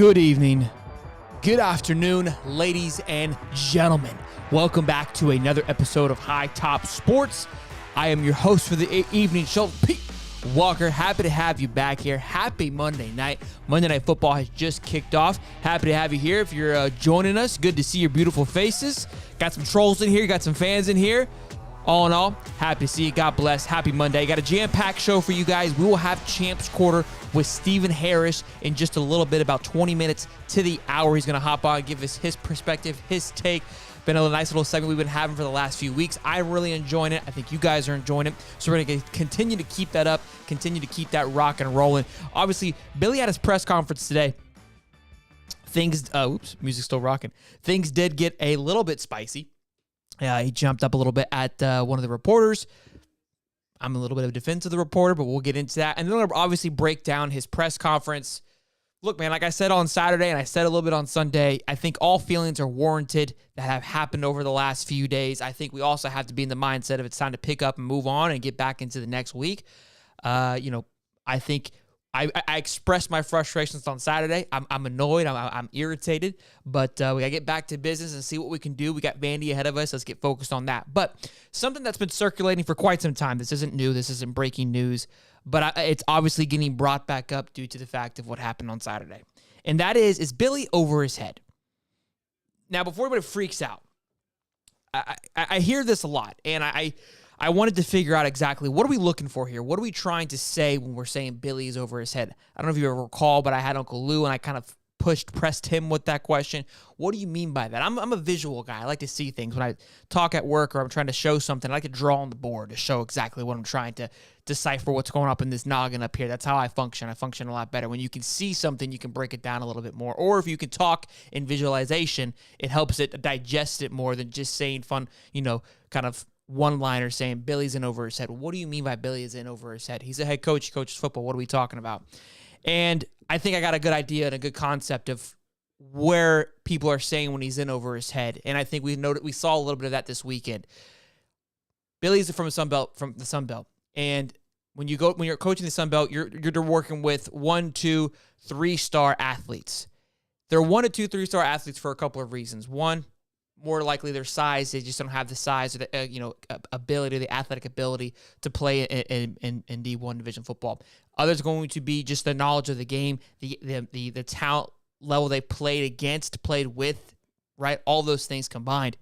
Good evening, good afternoon, ladies and gentlemen. Welcome back to another episode of High Top Sports. I am your host for the evening show, Pete Walker. Happy to have you back here. Happy Monday night. Monday Night Football has just kicked off. Happy to have you here. If you're joining us, good to see your beautiful faces. Got some trolls in here, got some fans in here. All in all, happy to see you. God bless. Happy Monday. Got a jam-packed show for you guys. We will have Champs Quarter with Stephen Harris in just a little bit, about 20 minutes to the hour. He's going to hop on and give us his perspective, his take. Been a nice little segment we've been having for the last few weeks. I'm really enjoying it. I think you guys are enjoying it. So we're going to continue to keep that up, continue to keep that rock and rolling. Obviously, Billy had his press conference today. Music's still rocking. Things did get a little bit spicy. He jumped up a little bit at one of the reporters. I'm a little bit of a defense of the reporter, but we'll get into that. And then we'll obviously break down his press conference. Look, man, like I said on Saturday and I said a little bit on Sunday, I think all feelings are warranted that have happened over the last few days. I think we also have to be in the mindset of it's time to pick up and move on and get back into the next week. I think I expressed my frustrations on Saturday. I'm annoyed. I'm irritated. But we got to get back to business and see what we can do. We got Vandy ahead of us. Let's get focused on that. But something that's been circulating for quite some time. This isn't new. This isn't breaking news. But it's obviously getting brought back up due to the fact of what happened on Saturday. And that is Billy over his head? Now, before anybody freaks out, I hear this a lot. And I wanted to figure out exactly what are we looking for here? What are we trying to say when we're saying Billy is over his head? I don't know if you ever recall, but I had Uncle Lou and I kind of pressed him with that question. What do you mean by that? I'm a visual guy. I like to see things. When I talk at work or I'm trying to show something, I like to draw on the board to show exactly what I'm trying to decipher what's going up in this noggin up here. That's how I function. I function a lot better. When you can see something, you can break it down a little bit more. Or if you can talk in visualization, it helps it digest it more than just saying fun, kind of one-liner saying Billy's in over his head. What do you mean by Billy is in over his head? He's a head coach. He coaches football. What are we talking about? And I think I got a good idea and a good concept of where people are saying when he's in over his head. And I think we saw a little bit of that this weekend. Billy's from the Sun Belt. And when you're coaching the Sun Belt, you're working with 1, 2, 3-star athletes. They're 1 to 2, 3-star athletes for a couple of reasons. One, more likely their size, they just don't have the size or the ability, the athletic ability to play in D1 division football. Others are going to be just the knowledge of the game, the talent level they played with, right? All those things combined.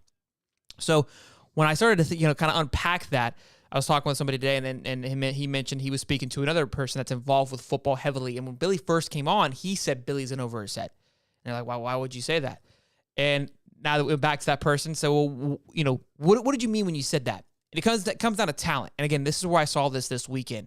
So when I started to kind of unpack that, I was talking with somebody today, and he mentioned he was speaking to another person that's involved with football heavily. And when Billy first came on, he said Billy's in over his head. And they're like, why would you say that? And now that we're back to that person, so, what did you mean when you said that? And it comes down to talent. And again, this is where I saw this weekend.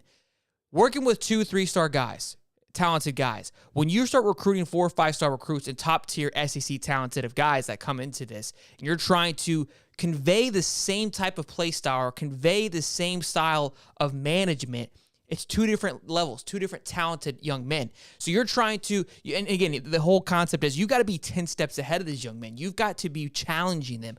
Working with 2, 3-star guys, talented guys, when you start recruiting 4 or 5-star recruits and top-tier SEC talented guys that come into this, and you're trying to convey the same type of play style or convey the same style of management, it's 2 different levels, 2 different talented young men. So you're trying to, and again, the whole concept is you got to be 10 steps ahead of these young men. You've got to be challenging them,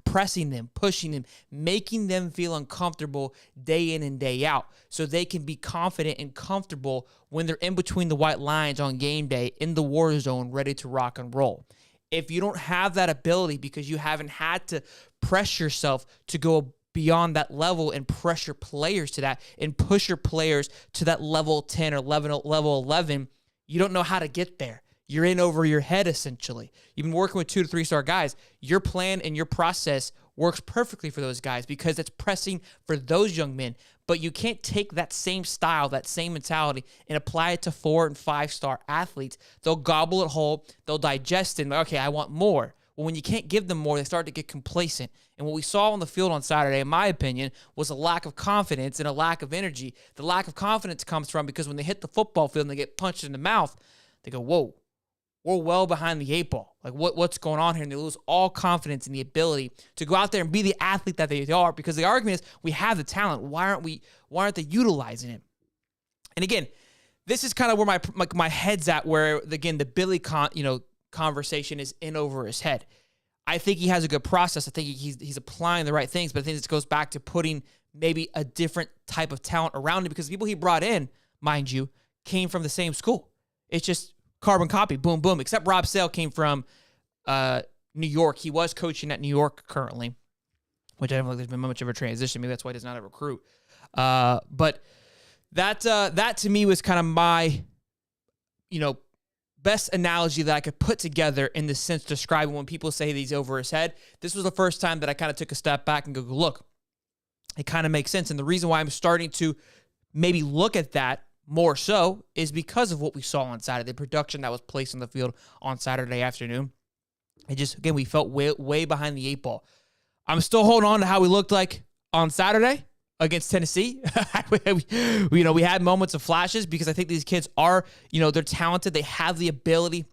pressing them, pushing them, making them feel uncomfortable day in and day out so they can be confident and comfortable when they're in between the white lines on game day in the war zone ready to rock and roll. If you don't have that ability because you haven't had to press yourself to go beyond that level and pressure players to that and push your players to that level 10 or level 11, you don't know how to get there. You're in over your head, essentially. You've been working with 2 to 3-star guys. Your plan and your process works perfectly for those guys because it's pressing for those young men. But you can't take that same style, that same mentality, and apply it to 4 and 5-star athletes. They'll gobble it whole. They'll digest it. And, okay, I want more. Well, when you can't give them more, they start to get complacent. And what we saw on the field on Saturday, in my opinion, was a lack of confidence and a lack of energy. The lack of confidence comes from because when they hit the football field and they get punched in the mouth, they go, whoa, we're well behind the 8 ball. Like, what's going on here? And they lose all confidence in the ability to go out there and be the athlete that they are, because the argument is we have the talent. Why aren't they utilizing it? And again, this is kind of where my head's at, where, again, the Billy conversation is in over his head. I think he has a good process. I think he's applying the right things, but I think this goes back to putting maybe a different type of talent around him, because the people he brought in, mind you, came from the same school. It's just carbon copy, boom, boom. Except Rob Sale came from New York. He was coaching at New York currently, which I don't think there's been much of a transition. Maybe that's why he does not have a recruit. But that to me was kind of my, best analogy that I could put together in the sense describing when people say he's over his head. This was the first time that I kind of took a step back and go, look, it kind of makes sense. And the reason why I'm starting to maybe look at that more so is because of what we saw on Saturday, the production that was placed on the field on Saturday afternoon. It just, again, we felt way behind the 8 ball. I'm still holding on to how we looked like on Saturday against Tennessee. We had moments of flashes because I think these kids are, they're talented. They have the ability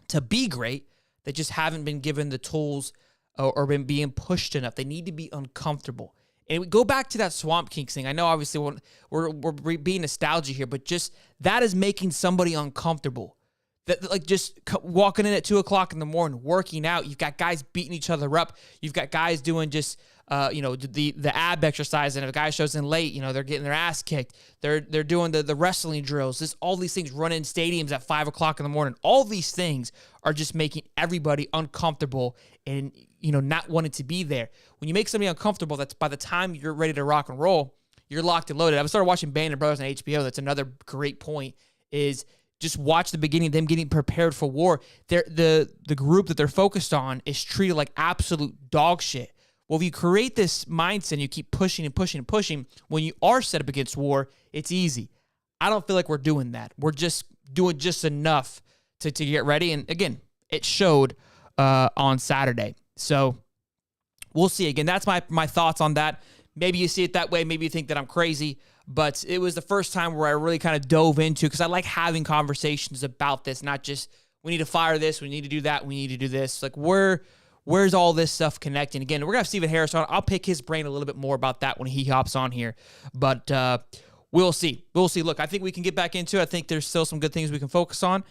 to be great. They just haven't been given the tools or been being pushed enough. They need to be uncomfortable. And we go back to that Swamp Kings thing. I know, obviously, we're being nostalgia here, but just that is making somebody uncomfortable. That, like, just walking in at 2 o'clock in the morning, working out. You've got guys beating each other up. You've got guys doing just, the ab exercise. And if a guy shows in late, they're getting their ass kicked. They're doing the wrestling drills. All these things run in stadiums at 5 o'clock in the morning. All these things are just making everybody uncomfortable and, not wanting to be there. When you make somebody uncomfortable, that's by the time you're ready to rock and roll, you're locked and loaded. I started watching Band of Brothers on HBO. That's another great point is just watch the beginning of them getting prepared for war. The group that they're focused on is treated like absolute dog shit. Well, if you create this mindset and you keep pushing and pushing and pushing, when you are set up against war, it's easy. I don't feel like we're doing that. We're just doing just enough to get ready. And again, it showed on Saturday. So we'll see. Again, that's my thoughts on that. Maybe you see it that way. Maybe you think that I'm crazy. But it was the first time where I really kind of dove into, because I like having conversations about this, not just we need to fire this, we need to do that, we need to do this. Like, where's all this stuff connecting? Again, we're going to have Stephen Harris on. I'll pick his brain a little bit more about that when he hops on here. But we'll see. We'll see. Look, I think we can get back into it. I think there's still some good things we can focus on.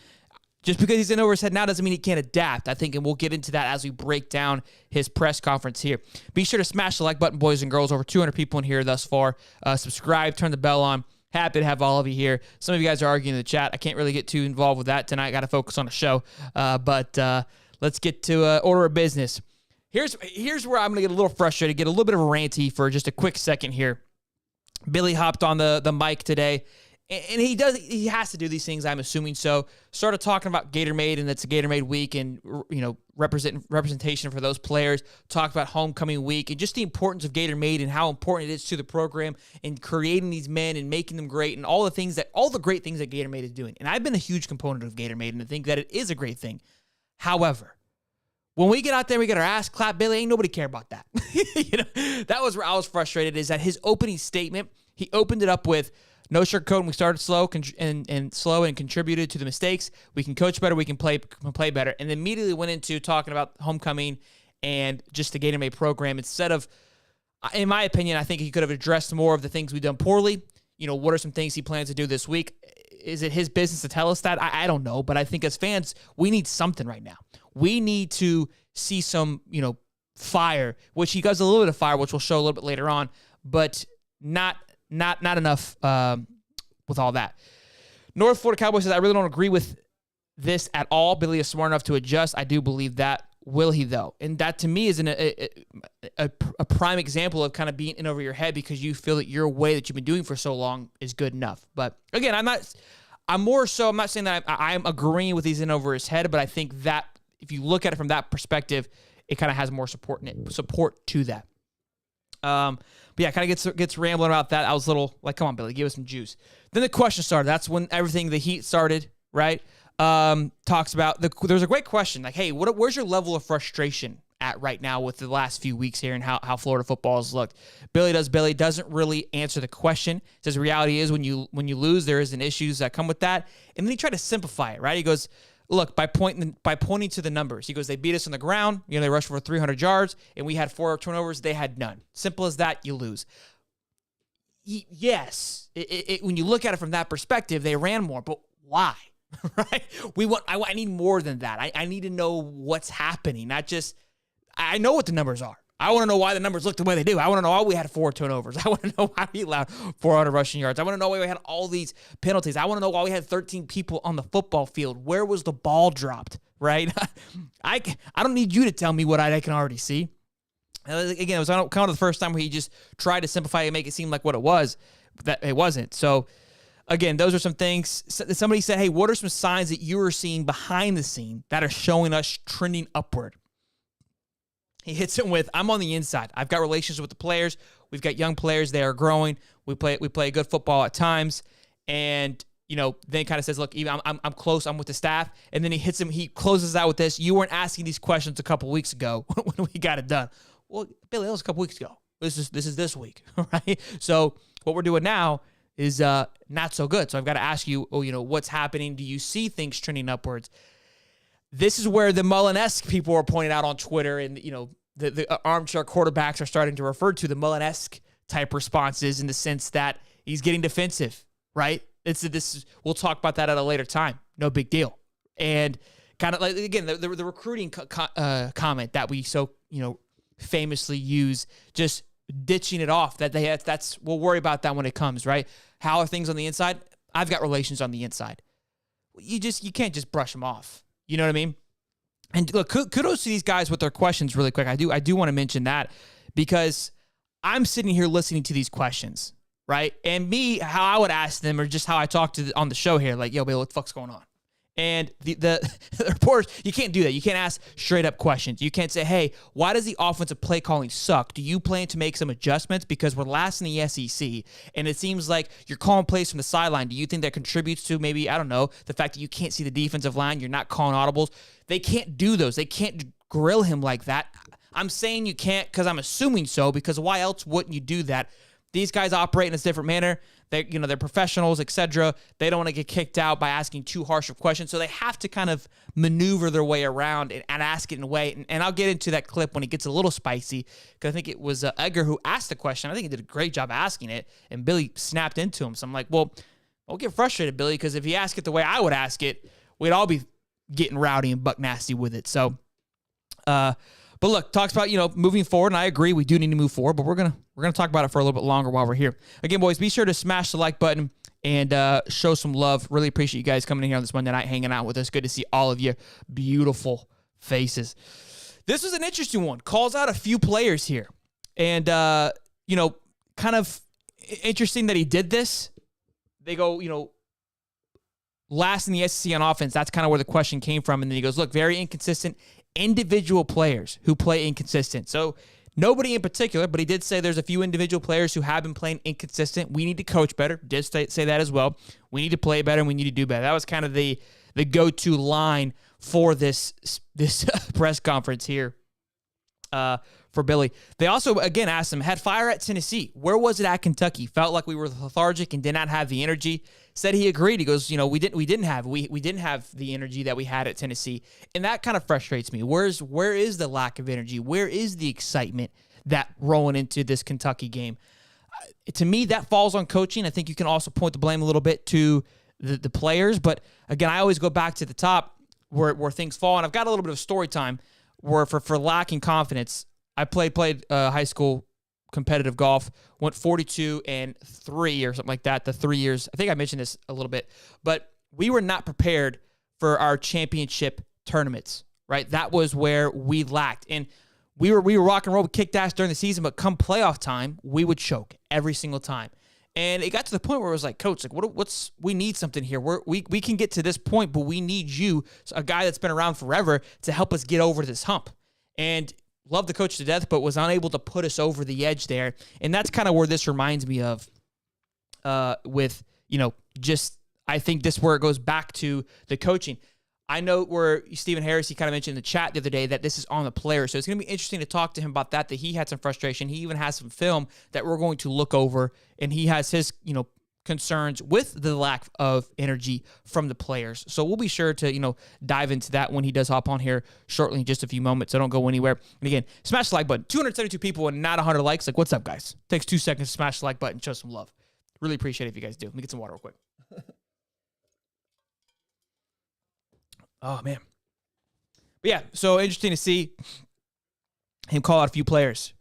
Just because he's in over his head now doesn't mean he can't adapt, I think, and we'll get into that as we break down his press conference here. Be sure to smash the like button, boys and girls. Over 200 people in here thus far. Subscribe, turn the bell on. Happy to have all of you here. Some of you guys are arguing in the chat. I can't really get too involved with that tonight. Got to focus on the show. But let's get to order of business. Here's where I'm going to get a little frustrated, get a little bit of a ranty for just a quick second here. Billy hopped on the mic today. And he has to do these things, I'm assuming so. Started talking about Gatorade, and it's a Gatorade week, and representation for those players. Talked about homecoming week and just the importance of Gatorade and how important it is to the program and creating these men and making them great and all the great things that Gatorade is doing. And I've been a huge component of Gatorade, and I think that it is a great thing. However, when we get out there, we get our ass clapped, Billy, ain't nobody care about that. That was where I was frustrated. Is that his opening statement? He opened it up with, no sugarcoating. We started slow and contributed to the mistakes. We can coach better. We can play better. And immediately went into talking about homecoming and just the Gatorade program instead of, in my opinion, I think he could have addressed more of the things we've done poorly. What are some things he plans to do this week? Is it his business to tell us that? I don't know. But I think as fans, we need something right now. We need to see some, fire, which he does a little bit of fire, which we'll show a little bit later on, but not enough with all that. North Florida Cowboy says, I really don't agree with this at all. Billy is smart enough to adjust. I do believe that. Will he, though? And that, to me, is a prime example of kind of being in over your head because you feel that your way that you've been doing for so long is good enough. But, again, I'm not saying that I'm agreeing with he's in over his head, but I think that if you look at it from that perspective, it kind of has more support to that. But yeah, kind of gets rambling about that. I was a little like, come on, Billy, give us some juice. Then the question started. That's when the heat started, right? Talks about there's a great question. Like, hey, where's your level of frustration at right now with the last few weeks here and how Florida football has looked? Billy doesn't really answer the question. Says the reality is when you lose, there is an issues that come with that. And then he tried to simplify it, right? He goes, look, by pointing to the numbers, he goes, they beat us on the ground. They rushed for 300 yards, and we had 4 turnovers. They had none. Simple as that. You lose. Yes, when you look at it from that perspective, they ran more, but why? Right? I need more than that. I need to know what's happening, not just. I know what the numbers are. I want to know why the numbers look the way they do. I want to know why we had 4 turnovers. I want to know why we allowed 400 rushing yards. I want to know why we had all these penalties. I want to know why we had 13 people on the football field. Where was the ball dropped, right? I don't need you to tell me what I can already see. Again, it was kind of the first time where he just tried to simplify it and make it seem like what it was, that it wasn't. So, again, those are some things. Somebody said, hey, what are some signs that you are seeing behind the scene that are showing us trending upward? He hits him with, I'm on the inside. I've got relationships with the players. We've got young players. They are growing. We play good football at times. And, then kind of says, look, even I'm close. I'm with the staff. And then he hits him. He closes out with this. You weren't asking these questions a couple weeks ago when we got it done. Well, Billy, that was a couple weeks ago. This is this week, right? So what we're doing now is not so good. So I've got to ask you, what's happening? Do you see things trending upwards? This is where the Mullen-esque people are pointing out on Twitter, and the armchair quarterbacks are starting to refer to the Mullen-esque type responses in the sense that he's getting defensive, right? We'll talk about that at a later time. No big deal. And kind of like, again, the recruiting comment that we so famously use, just ditching it off. We'll worry about that when it comes, right? How are things on the inside? I've got relations on the inside. You can't just brush them off. You know what I mean? And look, kudos to these guys with their questions really quick. I do want to mention that because I'm sitting here listening to these questions, right? And how I would ask them, or just how I talk on the show here, like, yo, Bill, what the fuck's going on? And the reporters, you can't do that. You can't ask straight up questions. You can't say, hey, why does the offensive play calling suck? Do you plan to make some adjustments? Because we're last in the SEC, and it seems like you're calling plays from the sideline. Do you think that contributes to maybe, I don't know, the fact that you can't see the defensive line, you're not calling audibles? They can't do those. They can't grill him like that. I'm saying you can't because I'm assuming so, because why else wouldn't you do that? These guys operate in a different manner. They're professionals, etc. They don't want to get kicked out by asking too harsh of questions, so they have to kind of maneuver their way around and ask it in a way. And I'll get into that clip when it gets a little spicy, because I think it was Edgar who asked the question. I think he did a great job asking it, and Billy snapped into him. So I'm like, well, don't get frustrated, Billy, because if you ask it the way I would ask it, we'd all be getting rowdy and buck nasty with it. So, but look, talks about, moving forward, and I agree, we do need to move forward, but we're gonna talk about it for a little bit longer while we're here. Again, boys, be sure to smash the like button and show some love. Really appreciate you guys coming in here on this Monday night, hanging out with us. Good to see all of you beautiful faces. This was an interesting one. Calls out a few players here, and kind of interesting that he did this. They go, last in the SEC on offense. That's kind of where the question came from, and then he goes, look, very inconsistent individual players who play inconsistent. So nobody in particular, but he did say there's a few individual players who have been playing inconsistent. We need to coach better. Did say that as well. We need to play better and we need to do better. That was kind of the go-to line for this press conference here for Billy. They also, again, asked him, had fire at Tennessee. Where was it at Kentucky? Felt like we were lethargic and did not have the energy. Said he agreed. He goes, we didn't have the energy that we had at Tennessee. And that kind of frustrates me. Where is the lack of energy? Where is the excitement that rolling into this Kentucky game? To me, that falls on coaching. I think you can also point the blame a little bit to the players. But again, I always go back to the top where things fall. And I've got a little bit of story time where for lacking confidence, I played high school competitive golf, went 42-3 or something like that, the 3 years. I think I mentioned this a little bit, but we were not prepared for our championship tournaments, right? That was where we lacked. And we were rock and roll, we kicked ass during the season, but come playoff time, we would choke every single time. And it got to the point where it was like, coach, like we need something here. We can get to this point, but we need you, a guy that's been around forever, to help us get over this hump. And love the coach to death, but was unable to put us over the edge there. And that's kind of where this reminds me of with, I think this where it goes back to the coaching. I know where Stephen Harris, he kind of mentioned in the chat the other day that this is on the player. So it's going to be interesting to talk to him about that he had some frustration. He even has some film that we're going to look over, and he has his, concerns with the lack of energy from the players. So we'll be sure to, dive into that when he does hop on here shortly in just a few moments. So don't go anywhere. And again, smash the like button. 272 people and not 100 likes. Like, what's up, guys? Takes 2 seconds to smash the like button, show some love. Really appreciate it if you guys do. Let me get some water real quick. Oh, man. But yeah, so interesting to see him call out a few players.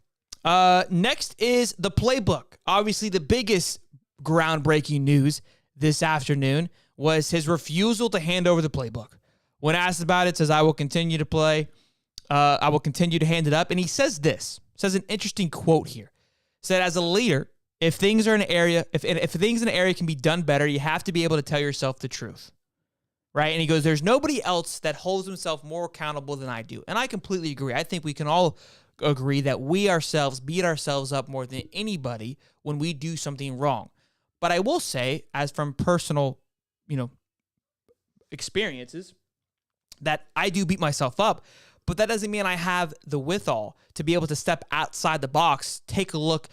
Next is the playbook. Obviously, the biggest groundbreaking news this afternoon was his refusal to hand over the playbook. When asked about it, says, I will continue to play. I will continue to hand it up. And he says this, says an interesting quote here. Said, as a leader, if things are in an area, if things in an area can be done better, you have to be able to tell yourself the truth. Right? And he goes, there's nobody else that holds himself more accountable than I do. And I completely agree. I think we can all agree that we ourselves beat ourselves up more than anybody when we do something wrong. But I will say, as from personal, experiences, that I do beat myself up, but that doesn't mean I have the withal to be able to step outside the box, take a look,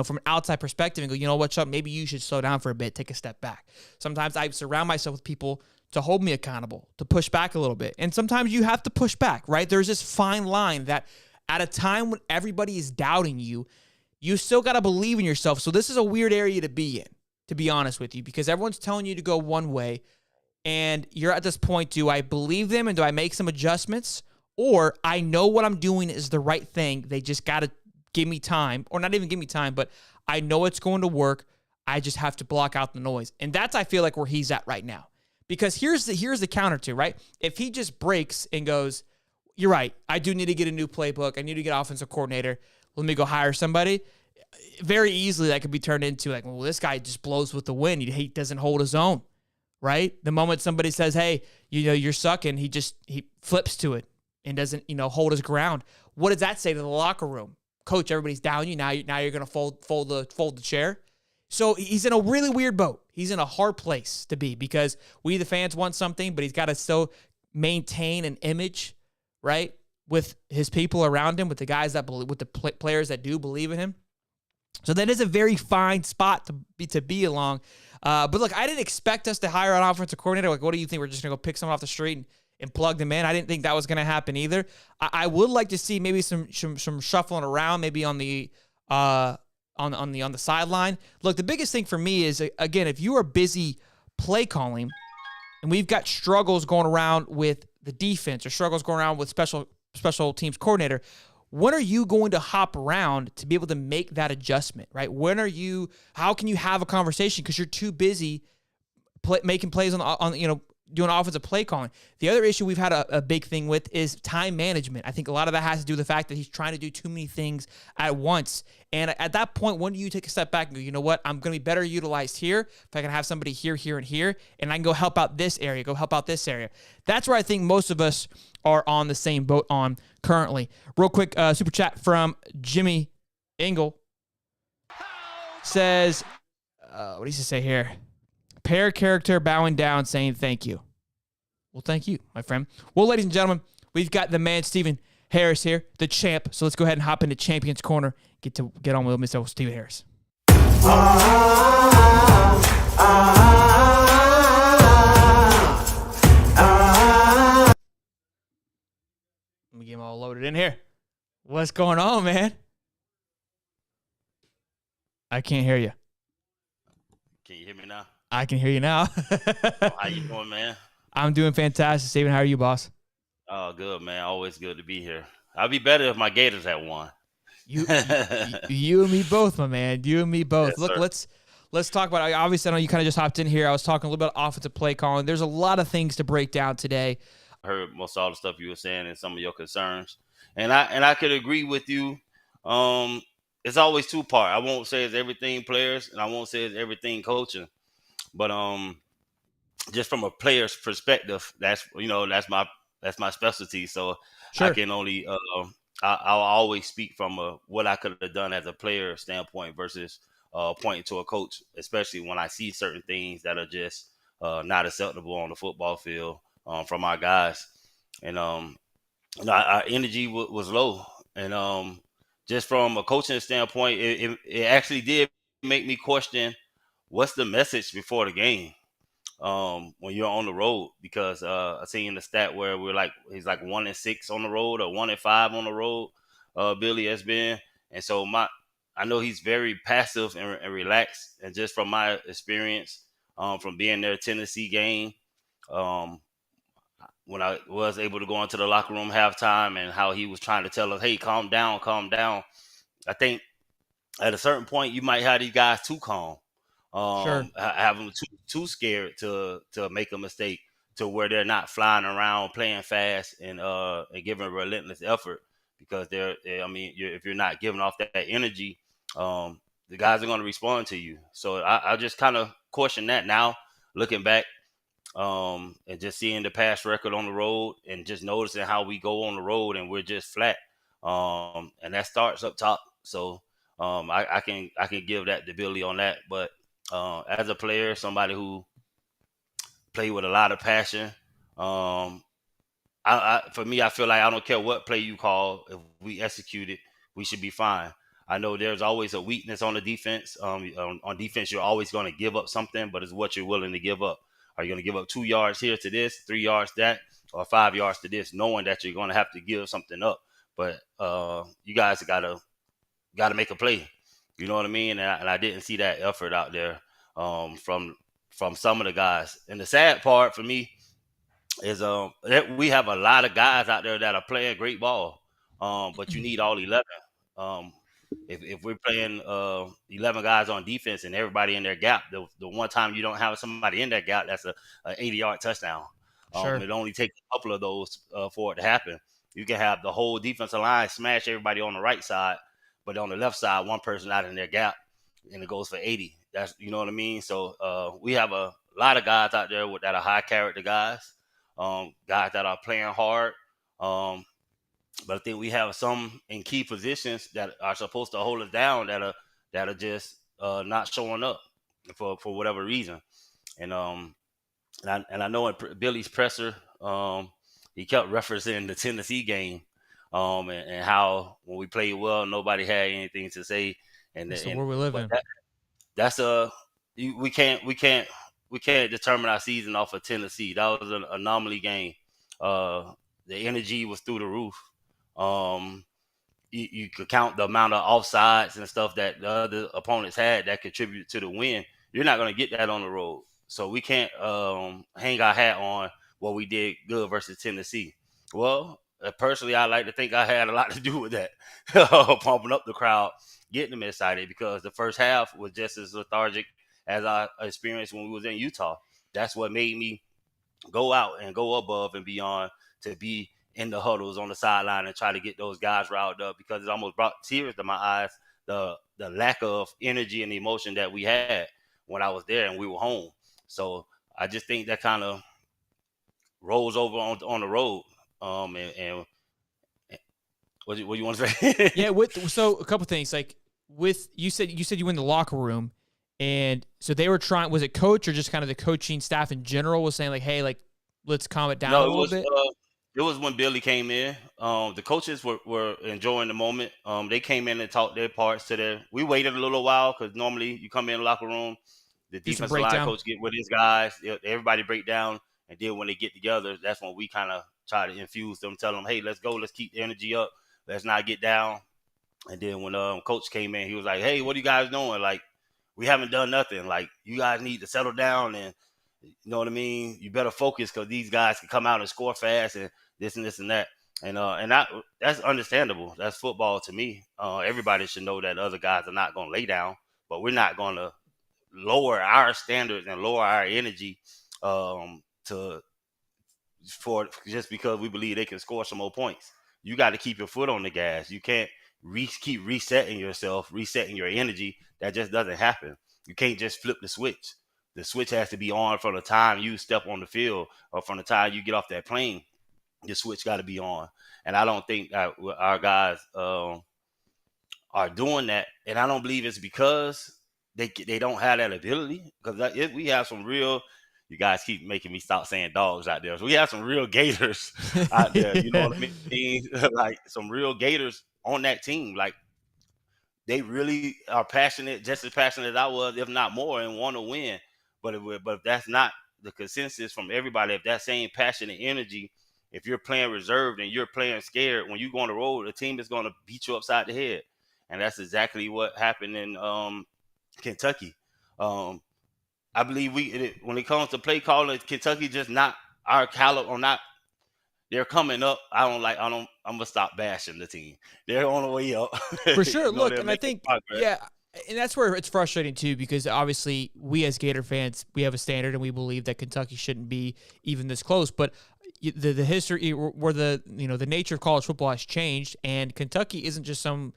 from an outside perspective and go, you know what, Chuck, maybe you should slow down for a bit, take a step back. Sometimes I surround myself with people to hold me accountable, to push back a little bit. And sometimes you have to push back, right? There's this fine line that at a time when everybody is doubting you, you still got to believe in yourself. So this is a weird area to be in, to be honest with you, because everyone's telling you to go one way. And you're at this point, do I believe them and do I make some adjustments? Or I know what I'm doing is the right thing. They just got to give me time, or not even give me time, but I know it's going to work. I just have to block out the noise. And that's, I feel like, where he's at right now. Because here's the counter to, right? If he just breaks and goes, you're right, I do need to get a new playbook. I need to get an offensive coordinator. Let me go hire somebody. Very easily that could be turned into like, well, this guy just blows with the wind. He doesn't hold his own, right? The moment somebody says, hey, you're sucking, he flips to it and doesn't, hold his ground. What does that say to the locker room? Coach, everybody's down you. Now you're going to fold the chair. So he's in a really weird boat. He's in a hard place to be because we, the fans, want something, but he's got to still maintain an image, right, with his people around him, with the guys that believe, with the players that do believe in him. So that is a very fine spot to be along. But look, I didn't expect us to hire an offensive coordinator. Like, what do you think? We're just going to go pick someone off the street and plug them in? I didn't think that was going to happen either. I would like to see maybe some shuffling around, maybe on the sideline. Look, the biggest thing for me is, again, if you are busy play calling, and we've got struggles going around with the defense or struggles going around with special teams coordinator, when are you going to hop around to be able to make that adjustment, right? How can you have a conversation because you're too busy making plays on doing offensive play calling? The other issue we've had a big thing with is time management. I think a lot of that has to do with the fact that he's trying to do too many things at once. And at that point, when do you take a step back and go, you know what, I'm going to be better utilized here if I can have somebody here, here, and here, and I can go help out this area, go help out this area. That's where I think most of us are on the same boat on currently. Real quick, super chat from Jimmy Engel says, what does he say here? Pair character bowing down saying thank you. Well, thank you, my friend. Well, ladies and gentlemen, we've got the man, Stephen Harris here, the champ. So let's go ahead and hop into Champions Corner. Get on with Mr. Stephen Harris. Let me get him all loaded in here. What's going on, man? I can't hear you. Can you hear me now? I can hear you now. How you doing, man? I'm doing fantastic. Steven, how are you, boss? Oh, good, man. Always good to be here. I'd be better if my Gators had won. You and me both, my man. You and me both. Yes, Look, sir. let's talk about it. Obviously, I know you kind of just hopped in here. I was talking a little bit of offensive play calling. There's a lot of things to break down today. I heard most all the stuff you were saying and some of your concerns, and I could agree with you. It's always two part. I won't say it's everything players, and I won't say it's everything coaching, but just from a player's perspective, that's my specialty. So Sure. I can only I'll always speak from what I could have done as a player standpoint versus pointing to a coach, especially when I see certain things that are just not acceptable on the football field from our guys. And our energy was low, and just from a coaching standpoint, it actually did make me question what's the message before the game. When you're on the road, because I seen the stat where he's like 1-6 on the road or 1-5 on the road. Billy has been, and so I know he's very passive and relaxed. And just from my experience, from being there Tennessee game, when I was able to go into the locker room halftime and how he was trying to tell us, "Hey, calm down, calm down." I think at a certain point you might have these guys too calm, Sure. have them too scared to make a mistake to where they're not flying around playing fast and giving relentless effort because I mean, if you're not giving off that energy, the guys are going to respond to you. So I just kind of caution that now, looking back, and just seeing the past record on the road and just noticing how we go on the road and we're just flat. And that starts up top. So I can give that the Billy on that. But as a player, somebody who played with a lot of passion, um, for me, I feel like I don't care what play you call. If we execute it, we should be fine. I know there's always a weakness on the defense. On defense, you're always going to give up something, but it's what you're willing to give up. Are you going to give up 2 yards here to this, 3 yards that, or 5 yards to this, knowing that you're going to have to give something up? But you guys gotta make a play. You know what I mean? And I didn't see that effort out there from some of the guys. And the sad part for me is that we have a lot of guys out there that are playing great ball, but you need all 11. Um, if we're playing 11 guys on defense and everybody in their gap, the one time you don't have somebody in that gap, that's a 80-yard touchdown. Sure. It only takes a couple of those for it to happen. You can have the whole defensive line smash everybody on the right side, but on the left side, one person out in their gap, and it goes for 80. That's, you know what I mean. So we have a lot of guys out there that are high character guys, guys that are playing hard. Um, but I think we have some in key positions that are supposed to hold us down that are just not showing up for whatever reason. And I know in Billy's presser, he kept referencing the Tennessee game, and how when we played well, nobody had anything to say. And That's the and world we live but in. that's a we can't determine our season off of Tennessee. That was an anomaly game. Uh, the energy was through the roof. Um, you could count the amount of offsides and stuff that the other opponents had that contributed to the win. You're not going to get that on the road, so we can't hang our hat on what we did good versus Tennessee. Well, personally, I like to think I had a lot to do with that, pumping up the crowd, getting them excited because the first half was just as lethargic as I experienced when we was in Utah. That's what made me go out and go above and beyond to be in the huddles on the sideline and try to get those guys riled up because it almost brought tears to my eyes, the lack of energy and emotion that we had when I was there and we were home. So I just think that kind of rolls over on the road. And what you want to say? Yeah, with so a couple things like with you said you were in the locker room, and so they were trying. Was it coach or just kind of the coaching staff in general was saying like, hey, like let's calm it down a No, little bit? it was when Billy came in. The coaches were enjoying the moment. They came in and talked their parts to their. We waited a little while because normally you come in the locker room, the Do some defensive line breakdown. coach get with his guys, everybody break down, and then when they get together, that's when we kind of try to infuse them, tell them, hey, let's go, let's keep the energy up, let's not get down. And then when coach came in, he was like, hey, what are you guys doing? Like, we haven't done nothing. Like, you guys need to settle down and you know what I mean? You better focus because these guys can come out and score fast and this and that. That's understandable. That's football to me. Everybody should know that other guys are not going to lay down, but we're not going to lower our standards and lower our energy to for just because we believe they can score some more points. You got to keep your foot on the gas. You can't keep resetting yourself, resetting your energy. That just doesn't happen. You can't just flip the switch. The switch has to be on from the time you step on the field or from the time you get off that plane. The switch got to be on. And I don't think that our guys are doing that. And I don't believe it's because they don't have that ability. Because we have some real, you guys keep making me stop saying dogs out there. So we have some real Gators out there. You know Yeah. what I mean? Like some real Gators on that team. Like they really are passionate, just as passionate as I was, if not more, and want to win. But if that's not the consensus from everybody, if that same passion and energy, if you're playing reserved and you're playing scared, when you go on the road, the team is going to beat you upside the head, and that's exactly what happened in Kentucky. Um, I believe when it comes to play calling, Kentucky just not our caliber or not. they're coming up. I'm gonna stop bashing the team. They're on the way up. For sure. Look, They're and I making think, progress. yeah, and that's where it's frustrating too, because obviously we as Gator fans, we have a standard and we believe that Kentucky shouldn't be even this close. But the history, where the nature of college football has changed, and Kentucky isn't just some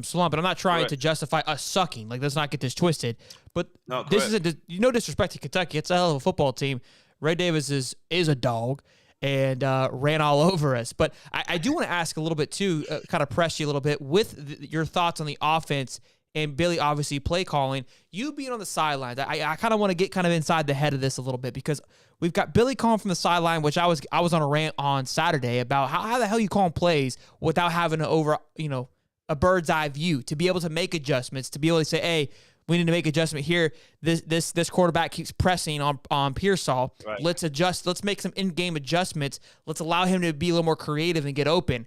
slump. And I'm not trying Correct. to justify us sucking. Like, let's not get this twisted. But No, this correct. is no disrespect to Kentucky. It's a hell of a football team. Ray Davis is a dog and ran all over us. But I do want to ask a little bit too, kind of press you a little bit with your thoughts on the offense and Billy obviously play calling. You being on the sidelines, I kind of want to get kind of inside the head of this a little bit, because we've got Billy calling from the sideline, which I was on a rant on Saturday about how the hell you calling plays without having a bird's eye view to be able to make adjustments, to be able to say, hey, we need to make adjustment here. This quarterback keeps pressing on Pearsall. Right. Let's adjust. Let's make some in-game adjustments. Let's allow him to be a little more creative and get open.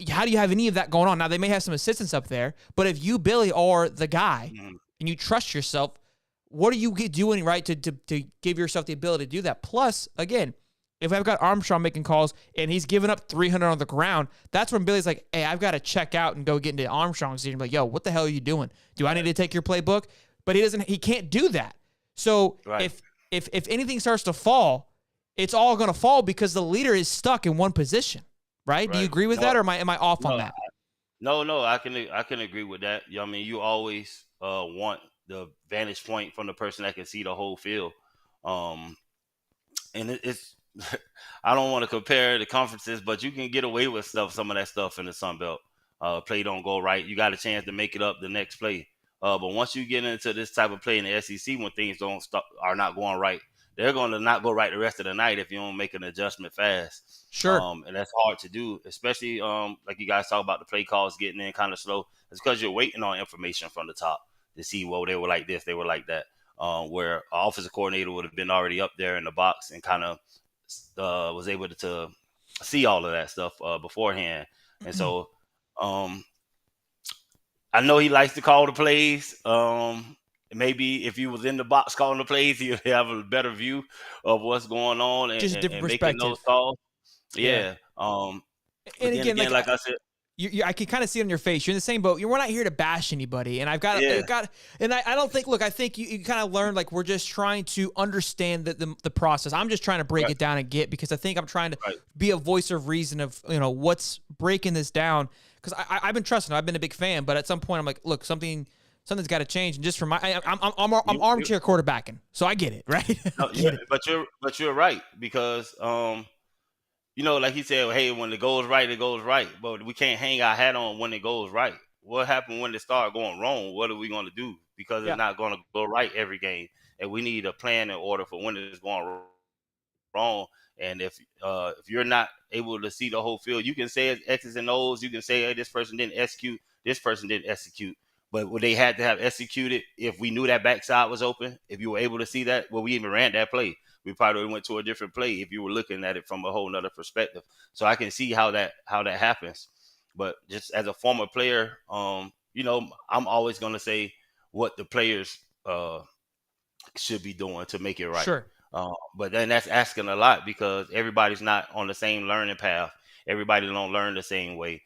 How do you have any of that going on? Now, they may have some assistants up there, but if you, Billy, are the guy and you trust yourself, what are you doing right to give yourself the ability to do that? Plus, again, if I've got Armstrong making calls and he's giving up 300 on the ground, that's when Billy's like, hey, I've got to check out and go get into Armstrong's ear and be like, yo, what the hell are you doing? Do I need to take your playbook? But he can't do that. So Right. if anything starts to fall, it's all going to fall because the leader is stuck in one position, right? Do you agree with that, or am I off on that? No, I can agree with that. I mean, you always want the vantage point from the person that can see the whole field. And it's I don't want to compare the conferences, but you can get away with some of that stuff in the Sun Belt. Play don't go right, you got a chance to make it up the next play. But once you get into this type of play in the SEC, when things are not going right, they're going to not go right the rest of the night if you don't make an adjustment fast. Sure. And that's hard to do, especially like you guys talk about the play calls getting in kind of slow. It's because you're waiting on information from the top to see, well, they were like this, they were like that. Where an offensive coordinator would have been already up there in the box and kind of was able to see all of that stuff beforehand. And so I know he likes to call the plays. Maybe if you was in the box calling the plays, you'd have a better view of what's going on Just a different and making those perspective. calls. Yeah. Yeah. But And then again, again, like I said, I can kind of see it on your face. You're in the same boat. We're not here to bash anybody. And I don't think, look, I think you kind of learned, like, we're just trying to understand the process. I'm just trying to break Right. it down because I think I'm trying to Right. be a voice of reason of, what's breaking this down. Because I've been trusting. I've been a big fan, but at some point I'm like, look, something's got to change. And just for I'm armchair quarterbacking, so I get it, right? no, but you're right, because like he said, hey, when it goes right, it goes right. But we can't hang our hat on when it goes right. What happened when it started going wrong? What are we going to do? Because Yeah. it's not going to go right every game, and we need a plan in order for when it's going wrong. And if you're not able to see the whole field, you can say it's X's and O's. You can say, hey, this person didn't execute. This person didn't execute. But would they had to have executed if we knew that backside was open? If you were able to see that, well, we even ran that play. We probably went to a different play if you were looking at it from a whole nother perspective. So I can see how that happens. But just as a former player, I'm always going to say what the players should be doing to make it right. Sure. But then that's asking a lot, because everybody's not on the same learning path. Everybody don't learn the same way.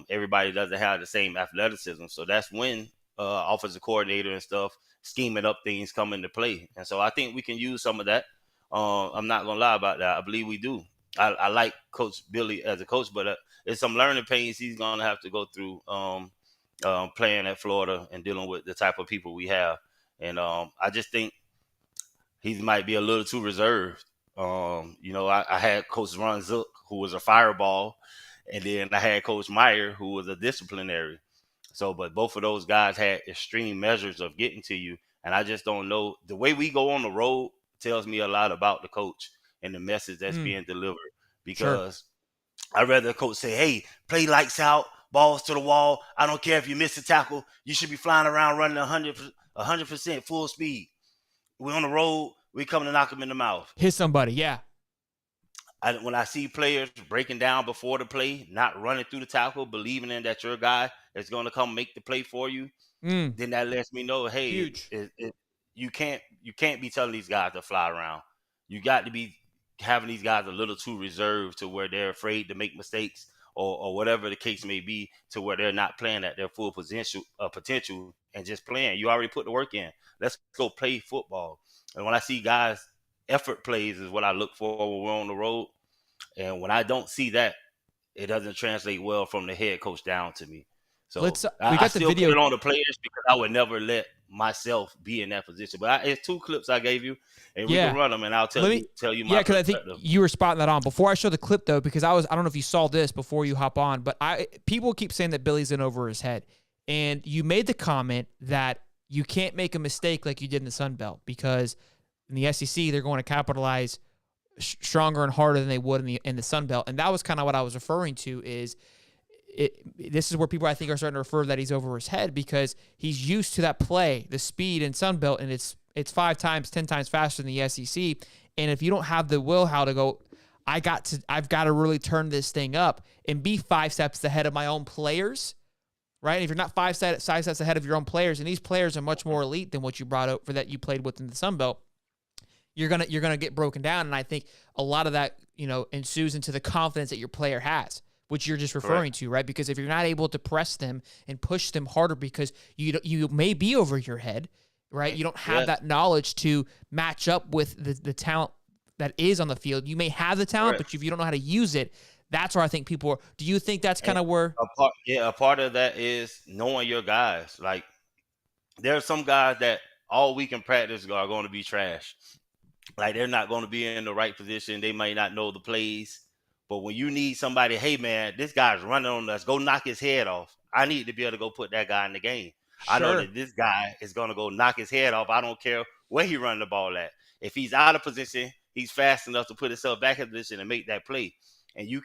Everybody doesn't have the same athleticism. So that's when offensive coordinator and stuff scheming up things come into play. And so I think we can use some of that. I'm not going to lie about that. I believe we do. I like Coach Billy as a coach, but there's some learning pains he's going to have to go through playing at Florida and dealing with the type of people we have. And I just think he might be a little too reserved. I had Coach Ron Zook, who was a fireball, and then I had Coach Meyer, who was a disciplinary. So, but both of those guys had extreme measures of getting to you, and I just don't know. The way we go on the road tells me a lot about the coach and the message that's being delivered. Because I'd rather a coach say, hey, play lights out, balls to the wall. I don't care if you miss a tackle. You should be flying around running 100% full speed. We're on the road. We coming to knock them in the mouth. Hit somebody, yeah. When I see players breaking down before the play, not running through the tackle, believing in that your guy is going to come make the play for you, then that lets me know, hey, Huge. you can't be telling these guys to fly around. You got to be having these guys a little too reserved to where they're afraid to make mistakes or whatever the case may be, to where they're not playing at their full potential and just playing. You already put the work in. Let's go play football. And when I see guys, effort plays is what I look for when we're on the road. And when I don't see that, it doesn't translate well from the head coach down to me. So We I got the still video. put it on the players because I would never let myself be in that position. But it's 2 clips I gave you, and we can run them, and I'll tell you my because I think perspective. you were spotting that on. Before I show the clip, though, because I don't know if you saw this before you hop on, but people keep saying that Billy's in over his head. And you made the comment that you can't make a mistake like you did in the Sun Belt, because in the SEC, they're going to capitalize stronger and harder than they would in the Sun Belt. And that was kind of what I was referring to is this is where people I think are starting to refer that he's over his head, because he's used to that play, the speed in Sun Belt, and it's 5 times, 10 times faster than the SEC. And if you don't have the will how to go, I've got to really turn this thing up and be 5 steps ahead of my own players, right? And if you're not 5 steps ahead of your own players, and these players are much more elite than what you brought out for that you played with in the Sun Belt, you're gonna get broken down. And I think a lot of that, ensues into the confidence that your player has, which you're just referring to, right? Because if you're not able to press them and push them harder because you may be over your head, right? You don't have that knowledge to match up with the talent that is on the field. You may have the talent, but if you don't know how to use it, that's where I think people are. Do you think that's kind of where? A part of that is knowing your guys. Like, there are some guys that all week in practice are going to be trash. Like, they're not going to be in the right position. They might not know the plays. But when you need somebody, hey, man, this guy's running on us, go knock his head off. I need to be able to go put that guy in the game. Sure. I know that this guy is going to go knock his head off. I don't care where he running the ball at. If he's out of position, he's fast enough to put himself back in position and make that play. And you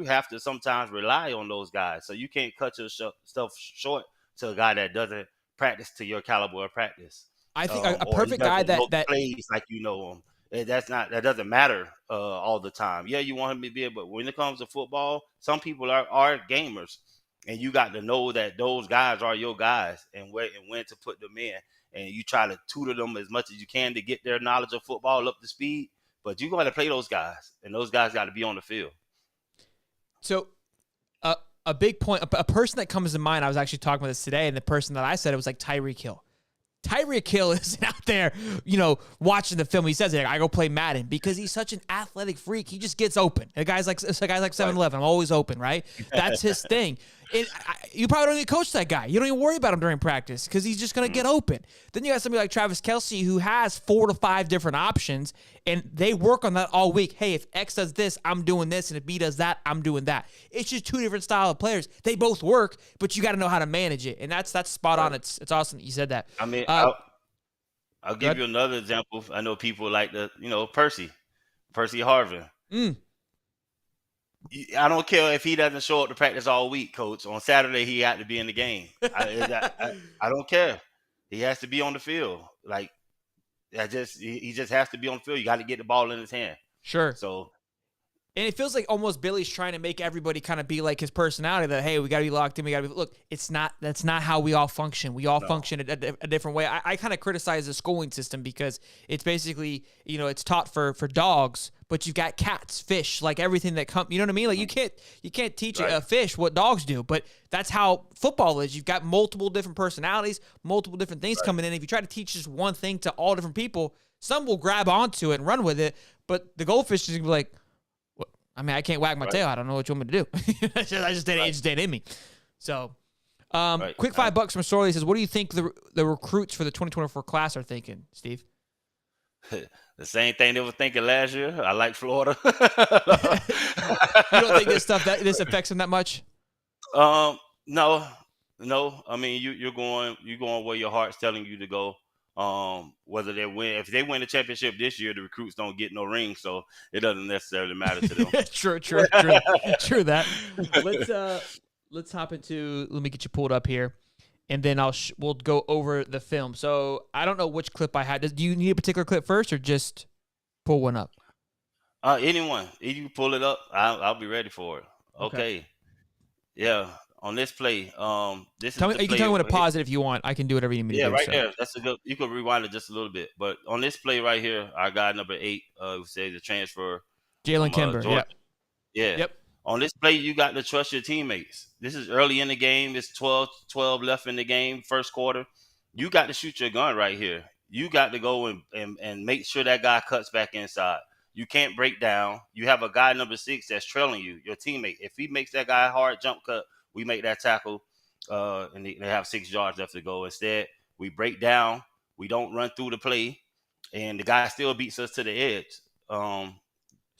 have to sometimes rely on those guys. So you can't cut your stuff short to a guy that doesn't practice to your caliber of practice. I think a perfect guy that plays like him. That doesn't matter all the time. Yeah, you want him to be able, but when it comes to football, some people are gamers, and you got to know that those guys are your guys and when to put them in. And you try to tutor them as much as you can to get their knowledge of football up to speed. But you got to play those guys, and those guys got to be on the field. So, a big point, a person that comes to mind, I was actually talking about this today, and the person that I said it was like Tyreek Hill. Tyreek Hill isn't out there, watching the film. He says, I go play Madden, because he's such an athletic freak. He just gets open. A guy's like 7-Eleven. I'm always open, right? That's his thing. You probably don't even coach that guy. You don't even worry about him during practice because he's just going to get open. Then you got somebody like Travis Kelce who has 4 to 5 different options, and they work on that all week. Hey, if X does this, I'm doing this, and if B does that, I'm doing that. It's just 2 different style of players. They both work, but you got to know how to manage it, and that's spot on. It's awesome that you said that. I mean, I'll give you another example. I know people like Percy Harvin. I don't care if he doesn't show up to practice all week, Coach. On Saturday, he had to be in the game. I don't care. He has to be on the field. Like, he just has to be on the field. You got to get the ball in his hand. Sure. So, and it feels like almost Billy's trying to make everybody kind of be like his personality. That, hey, we got to be locked in. We got to be. Look, that's not how we all function. We all function a different way. I kind of criticize the schooling system because it's basically it's taught for dogs. But you've got cats, fish, like everything that comes. You know what I mean? Like you can't teach a fish what dogs do. But that's how football is. You've got multiple different personalities, multiple different things coming in. If you try to teach just one thing to all different people, some will grab onto it and run with it. But the goldfish is gonna be like, what? I mean, I can't wag my tail. I don't know what you want me to do. It just ain't in me. So, quick $5 from Sorley says, what do you think the recruits for the 2024 class are thinking, Steve? The same thing they were thinking last year. I like Florida. You don't think this affects them that much? No. I mean, you're going where your heart's telling you to go. Whether they win, if they win the championship this year, the recruits don't get no ring, so it doesn't necessarily matter to them. True that. Let's hop into. Let me get you pulled up here. And then we'll go over the film. So I don't know which clip I had. Do you need a particular clip first, or just pull one up? Anyone. If you pull it up, I'll be ready for it. Okay. Yeah. On this play, this is. You can tell me when to pause it if you want. I can do whatever you need me to do. Yeah, right there. That's a good. You can rewind it just a little bit. But on this play right here, our guy number 8, who says the transfer Jalen from Kimber. Georgia. Yep. Yeah. Yep. On this play, you got to trust your teammates. This is early in the game. It's 12 left in the game, first quarter. You got to shoot your gun right here. You got to go and make sure that guy cuts back inside. You can't break down. You have a guy number 6 that's trailing you, your teammate. If he makes that guy a hard jump cut, we make that tackle, and they have 6 yards left to go. Instead, we break down. We don't run through the play, and the guy still beats us to the edge.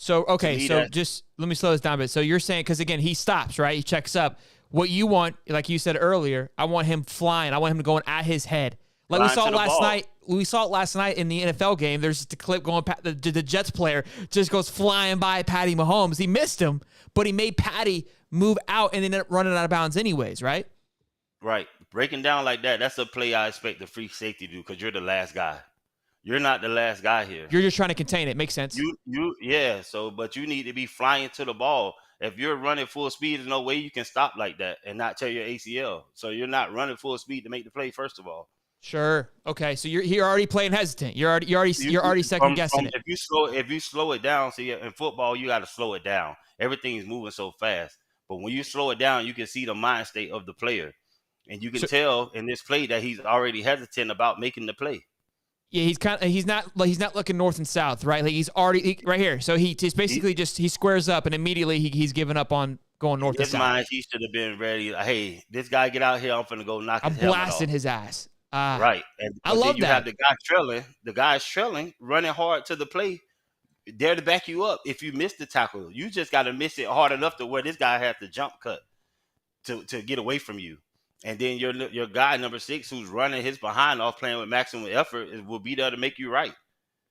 So, okay, so that, just let me slow this down a bit. So you're saying, because again, he stops, right? He checks up. What you want, like you said earlier, I want him flying. I want him going at his head. Like we saw last night. We saw it last night in the NFL game. There's just a clip going past the Jets player just goes flying by Patty Mahomes. He missed him, but he made Patty move out and ended up running out of bounds anyways, right? Right. Breaking down like that, that's a play I expect the free safety to do because you're the last guy. You're not the last guy here. You're just trying to contain it. Makes sense. Yeah. So, but you need to be flying to the ball. If you're running full speed, there's no way you can stop like that and not tear your ACL. So you're not running full speed to make the play. First of all. Sure. Okay. So you're already playing hesitant. You're already second guessing it. If you slow it down, see in football you got to slow it down. Everything's moving so fast. But when you slow it down, you can see the mind state of the player, and you can tell in this play that he's already hesitant about making the play. Yeah, he's not looking north and south, right? Like he's already right here. So he just basically he squares up and immediately he's given up on going north and south. His mind, he should have been ready. Like, hey, this guy get out here, I'm finna go knock his helmet off. I'm blasting his ass. Right. And I love you that. have the guy trailing. The guy's trailing, running hard to the play. There to back you up. If you miss the tackle, you just got to miss it hard enough to where this guy has to jump cut to get away from you. And then your guy number 6 who's running his behind off playing with maximum effort will be there to make you right.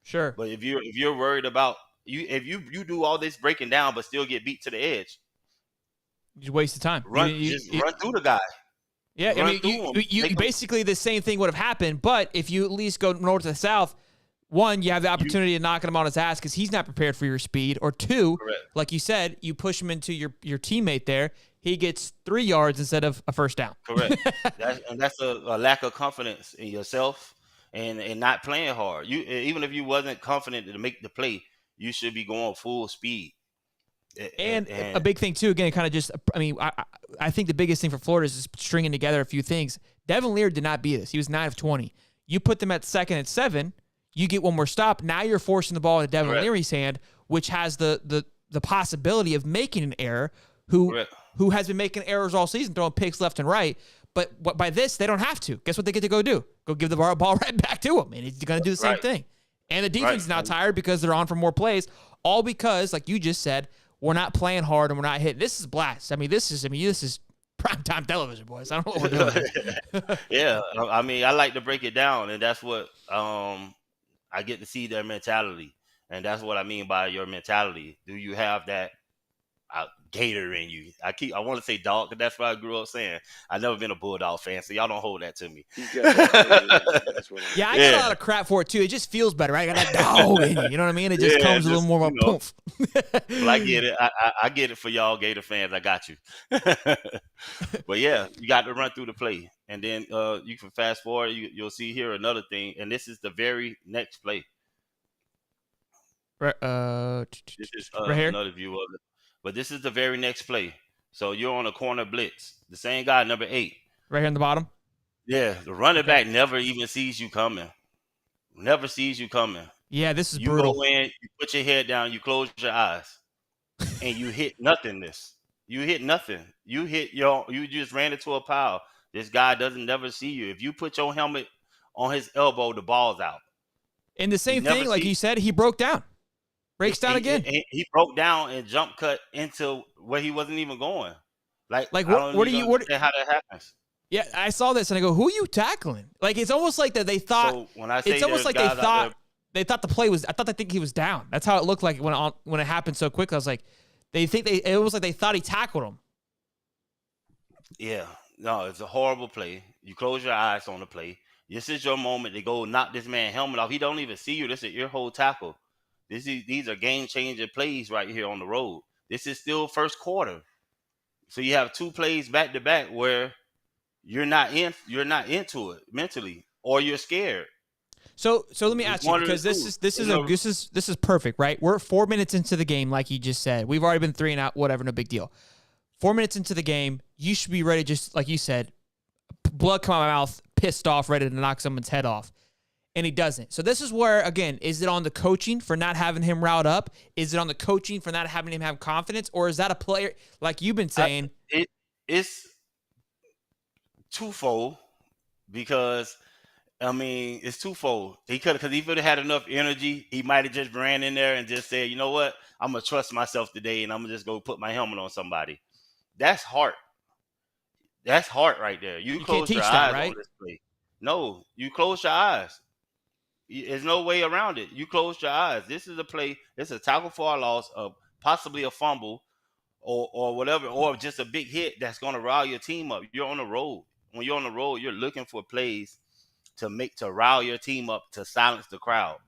Sure. But if you're worried about if you do all this breaking down but still get beat to the edge, you waste of time. Run through the guy. Yeah, I mean, you basically the same thing would have happened, but if you at least go north to south, one, you have the opportunity of knocking him on his ass because he's not prepared for your speed, or two, correct. Like you said, you push him into your teammate there. He gets 3 yards instead of a first down. Correct. That's a lack of confidence in yourself and not playing hard. You even if you wasn't confident to make the play, you should be going full speed. And a big thing too, again, kind of just, I mean, I think the biggest thing for Florida is just stringing together a few things. Devin Lear did not beat us. He was 9 of 20. You put them at second and 7, you get one more stop. Now you're forcing the ball into Devin Leary's hand, which has the possibility of making an error. Who has been making errors all season, throwing picks left and right. But by this, they don't have to. Guess what they get to go do? Go give the ball right back to him, and he's going to do the same thing. And the defense is now tired because they're on for more plays, all because, like you just said, we're not playing hard and we're not hitting. This is blast. This is primetime television, boys. I don't know what we're doing. Yeah, I mean, I like to break it down, and that's what I get to see their mentality, and that's what I mean by your mentality. Do you have that Gator in you? I want to say dog, because that's what I grew up saying. I've never been a Bulldog fan, so y'all don't hold that to me. Yeah, I get a lot of crap for it too. It just feels better, right? I got that dog in you. You know what I mean? It just comes a little more of a poof. Well, I get it. I get it for y'all Gator fans. I got you. But yeah, you got to run through the play, and then you can fast forward. You'll see here another thing, and this is the very next play. Right. This is right here. Another view of it. But this is the very next play. So you're on a corner blitz. The same guy, number 8. Right here in the bottom? Yeah. The running back never even sees you coming. Never sees you coming. Yeah, this is brutal. You go in, you put your head down, you close your eyes, and you hit nothingness. You hit nothing. You just ran into a pile. This guy doesn't never see you. If you put your helmet on his elbow, the ball's out. And the same thing, like you said, he broke down. Breaks down again. He broke down and jump cut into where he wasn't even going. Like what do you how that happens? Yeah, I saw this and I go, who are you tackling? Like it's almost like that they thought. So when I say it's almost like they thought the play was. I thought they think he was down. That's how it looked like when it happened so quick. I was like, it was like they thought he tackled him. Yeah, no, it's a horrible play. You close your eyes on the play. This is your moment to go knock this man helmet off. He don't even see you. This is your whole tackle. These are game-changing plays right here on the road. This is still first quarter. So you have 2 plays back-to-back where you're not into it mentally, or you're scared. So let me It's ask you, one of the because two. this is perfect, right? We're 4 minutes into the game, like you just said. We've already been 3 and out, whatever, no big deal. 4 minutes into the game, you should be ready, just like you said, blood come out of my mouth, pissed off, ready to knock someone's head off. And he doesn't. So this is where, again, is it on the coaching for not having him riled up? Is it on the coaching for not having him have confidence? Or is that a player, like you've been saying? It's twofold because I mean it's twofold. Because he could have had enough energy. He might have just ran in there and just said, you know what, I'm gonna trust myself today, and I'm gonna just go put my helmet on somebody. That's heart. That's heart right there. You You can't close your teach that, eyes on right? this play. No, you close your eyes. There's no way around it. You close your eyes. This is a play. It's a tackle for a loss, possibly a fumble, or whatever, or just a big hit that's going to rile your team up. You're on the road. When you're on the road, you're looking for plays to rile your team up, to silence the crowd.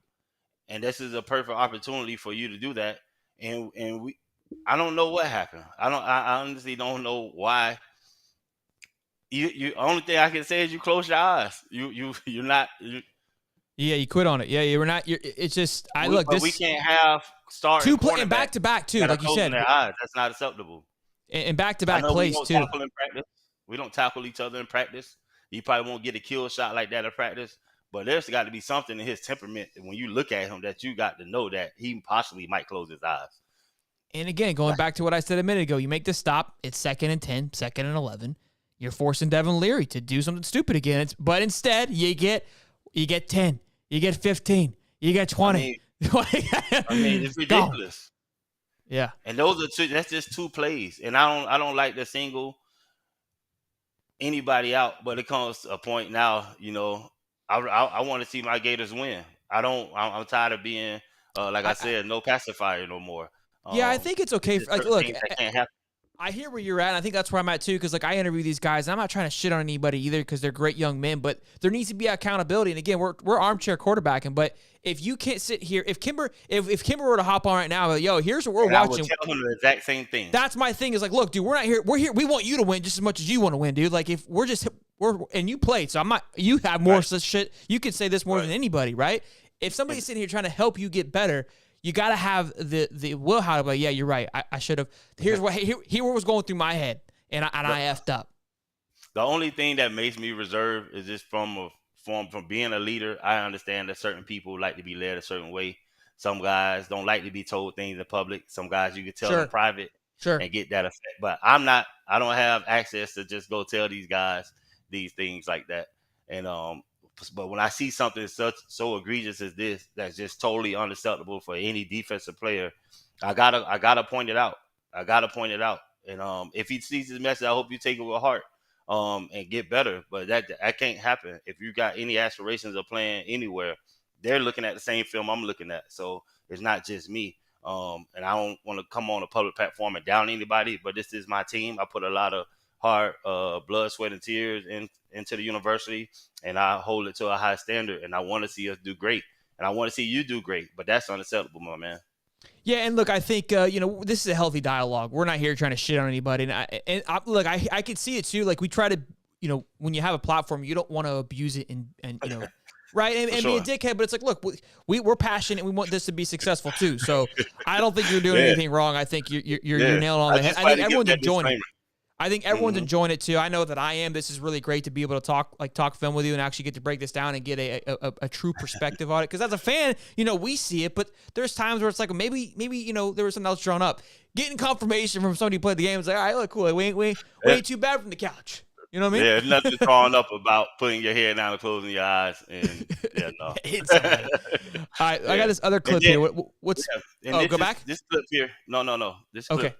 And this is a perfect opportunity for you to do that. I don't know what happened. I honestly don't know why. You only thing I can say is you close your eyes. You're not. Yeah, you quit on it. Yeah, you were not. It's just But we can't have starting and cornerbacks back to back too, that are like you closing said, their eyes. That's not acceptable. and back to I back know we plays don't too. tackle in practice. We don't tackle each other in practice. You probably won't get a kill shot like that in practice. But there's got to be something in his temperament when you look at him that you got to know that he possibly might close his eyes. And again, going back to what I said a minute ago, you make the stop. It's 2nd and 10, 2nd and 11. You're forcing Devin Leary to do something stupid again. But instead, you get 10, you get 15, you get 20. I mean it's ridiculous. Yeah. And those are two. That's just two plays. And I don't like to single anybody out. But it comes to a point now. I want to see my Gators win. I'm tired of being like I said, no pacifier no more. Yeah, I think it's okay. Like, Look, that can't happen. I hear where you're at, and I think that's where I'm at too, because like I interview these guys, and I'm not trying to shit on anybody either, because they're great young men, but there needs to be accountability. And again, we're armchair quarterbacking, but if you can't sit here, if Kimber were to hop on right now, like, yo, here's what we're watching. I would tell him the exact same thing. That's my thing. Is like, look, dude, we're not here. We're here. We want you to win just as much as you want to win, dude. Like, if we're and you played, so I'm not. You have more shit. You could say this more than anybody, right? If somebody's sitting here trying to help you get better, you got to have the will how to be like, yeah, you're right. I should have. Here was going through my head, and I effed up. The only thing that makes me reserved is just from being a leader. I understand that certain people like to be led a certain way. Some guys don't like to be told things in public. Some guys you can tell in private and get that effect. But I don't have access to just go tell these guys these things like that. And but when I see something so egregious as this, that's just totally unacceptable for any defensive player, I gotta point it out. And if he sees this message, I hope you take it with heart and get better. But that can't happen. If you got any aspirations of playing anywhere, they're looking at the same film I'm looking at. So it's not just me. And I don't want to come on a public platform and down anybody, but this is my team. I put a lot of hard blood, sweat, and tears into the university, and I hold it to a high standard, and I want to see us do great, and I want to see you do great, but that's unacceptable, my man. Yeah, and look, I think this is a healthy dialogue. We're not here trying to shit on anybody, and I could see it too. Like, we try to, when you have a platform, you don't want to abuse it and right, and be a dickhead. But it's like, look, we're passionate. We want this to be successful too. So I don't think you're doing anything wrong. I think you're nailing on the head. I think everyone's enjoying it. I think everyone's enjoying it too. I know that I am. This is really great to be able to talk film with you and actually get to break this down and get a true perspective on it. Because as a fan, we see it, but there's times where it's like maybe there was something else drawn up. Getting confirmation from somebody who played the game is like, all right, look, cool. We ain't too bad from the couch. You know what I mean? Yeah, there's nothing drawn up about putting your head down and closing your eyes. And yeah, no. All right, I got this other clip here. What's? Go back. This clip here. No. This clip. Okay.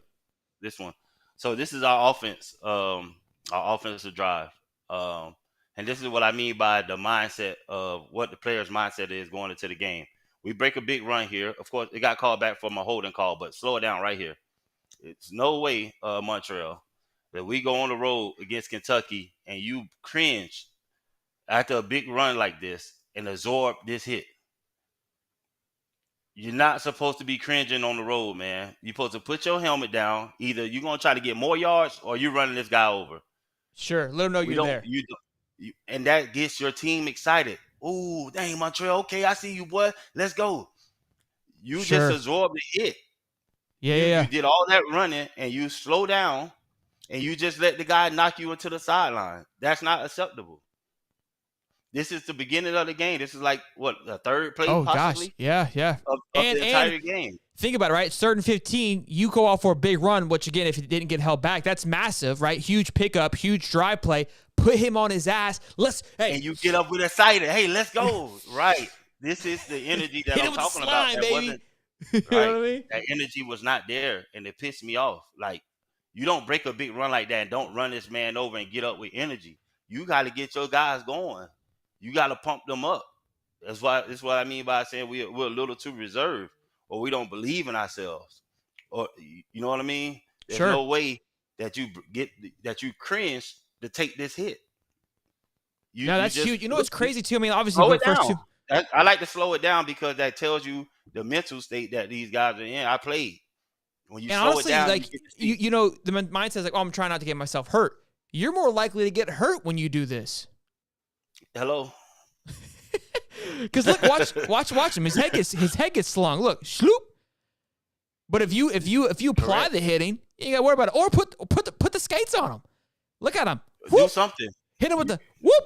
This one. So this is our offense, our offensive drive. And this is what I mean by the mindset of what the player's mindset is going into the game. We break a big run here. Of course, it got called back from a holding call, but slow it down right here. It's no way, Montreal, that we go on the road against Kentucky and you cringe after a big run like this and absorb this hit. You're not supposed to be cringing on the road, man. You're supposed to put your helmet down. Either you're going to try to get more yards or you're running this guy over. Sure. Let him know you're there. And that gets your team excited. "Ooh, dang, Montreal, okay, I see you, boy. Let's go." You just Sure. absorbed the hit. Yeah, You yeah, you yeah. did all that running and you slow down and you just let the guy knock you into the sideline. That's not acceptable. This is the beginning of the game. This is like what, the third play Oh gosh. possibly Yeah, yeah. of And the and entire game. think about it, right? Third and 15, you go off for a big run, which again, if it didn't get held back, that's massive, right? Huge pickup, huge drive play. Put him on his ass. And you get up with excited. Hey, let's go. Right. This is the energy that Hit I'm him with the talking about. slime, That baby. wasn't You know right. what I mean? That energy was not there, and it pissed me off. Like, you don't break a big run like that and don't run this man over and get up with energy. You got to get your guys going. You got to pump them up. That's what I mean by saying we're a little too reserved, or we don't believe in ourselves, or you know what I mean. There's Sure. no way that you cringe to take this hit. No, You that's just huge. You know what's crazy too? I mean, obviously, slow the it first down. two. I like to slow it down because that tells you the mental state that these guys are in. I played. When you And slow it honestly, down, like you get to see. you know, the mindset is like, oh, I'm trying not to get myself hurt. You're more likely to get hurt when you do this. Hello. Because look, watch him. His head gets slung. Look, sloop. But if you apply Correct. the hitting, you ain't got to worry about it. Or put the skates on him. Look at him. Do Whoop. something. Hit him with the whoop.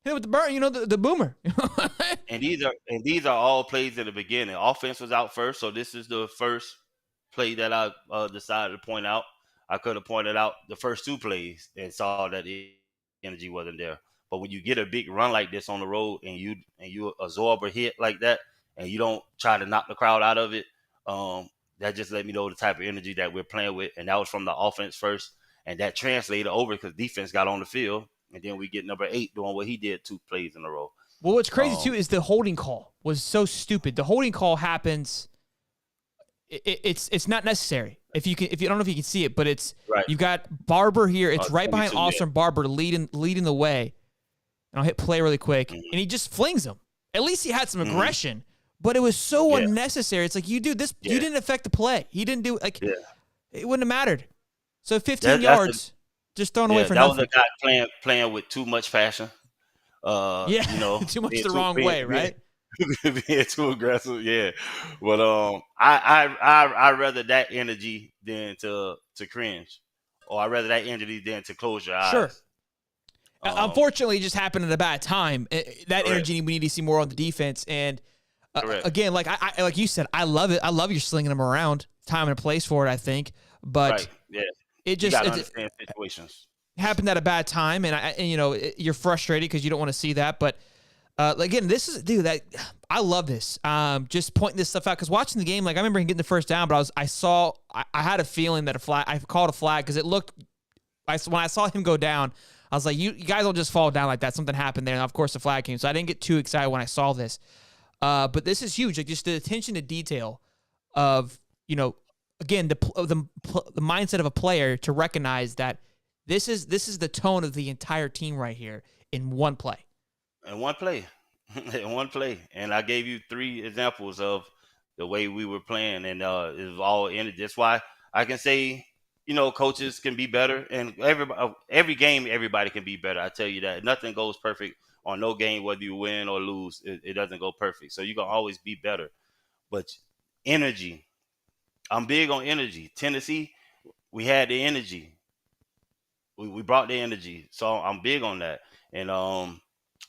Hit him with the burn. You know the boomer. And these are all plays at the beginning. Offense was out first, so this is the first play that I decided to point out. I could have pointed out the first two plays and saw that the energy wasn't there. But when you get a big run like this on the road and you absorb a hit like that and you don't try to knock the crowd out of it, that just let me know the type of energy that we're playing with. And that was from the offense first, and that translated over because defense got on the field, and then we get number 8 doing what he did 2 plays in a row. Well, what's crazy too is the holding call was so stupid. The holding call happens. It's not necessary. If you don't know if you can see it, but it's Right. you've got Barber here. It's right behind 22, Austin Barber leading the way. And I'll hit play really quick, and he just flings him. At least he had some aggression, but it was so unnecessary. It's like you didn't affect the play. He didn't do it wouldn't have mattered. So 15 yards, just thrown away for that nothing. was a guy playing with too much passion. You know, too much the wrong way, right? Being too aggressive, yeah. But I rather that energy than to cringe, or I rather that energy than to close your eyes. Sure. Unfortunately, it just happened at a bad time. That energy we need to see more on the defense. And again, like like you said, I love it. I love you slinging them around. Time and place for it, I think. But it just you gotta understand situations. Happened at a bad time, and you know you're frustrated because you don't want to see that. But again, this is that I love this. Just pointing this stuff out because watching the game, like I remember getting the first down, but I had a feeling that I called a flag because it looked. When I saw him go down, I was like, you guys don't just fall down like that. Something happened there, and of course the flag came. So I didn't get too excited when I saw this. But this is huge. Like just the attention to detail of again the mindset of a player to recognize that. This is the tone of the entire team right here in one play. In one play. In one play. And I gave you 3 examples of the way we were playing, and it was all energy. That's why I can say, coaches can be better, and every game, everybody can be better. I tell you that. Nothing goes perfect on no game, whether you win or lose. It doesn't go perfect. So you're going to always be better. But energy, I'm big on energy. Tennessee, we had the energy. We brought the energy, so I'm big on that. And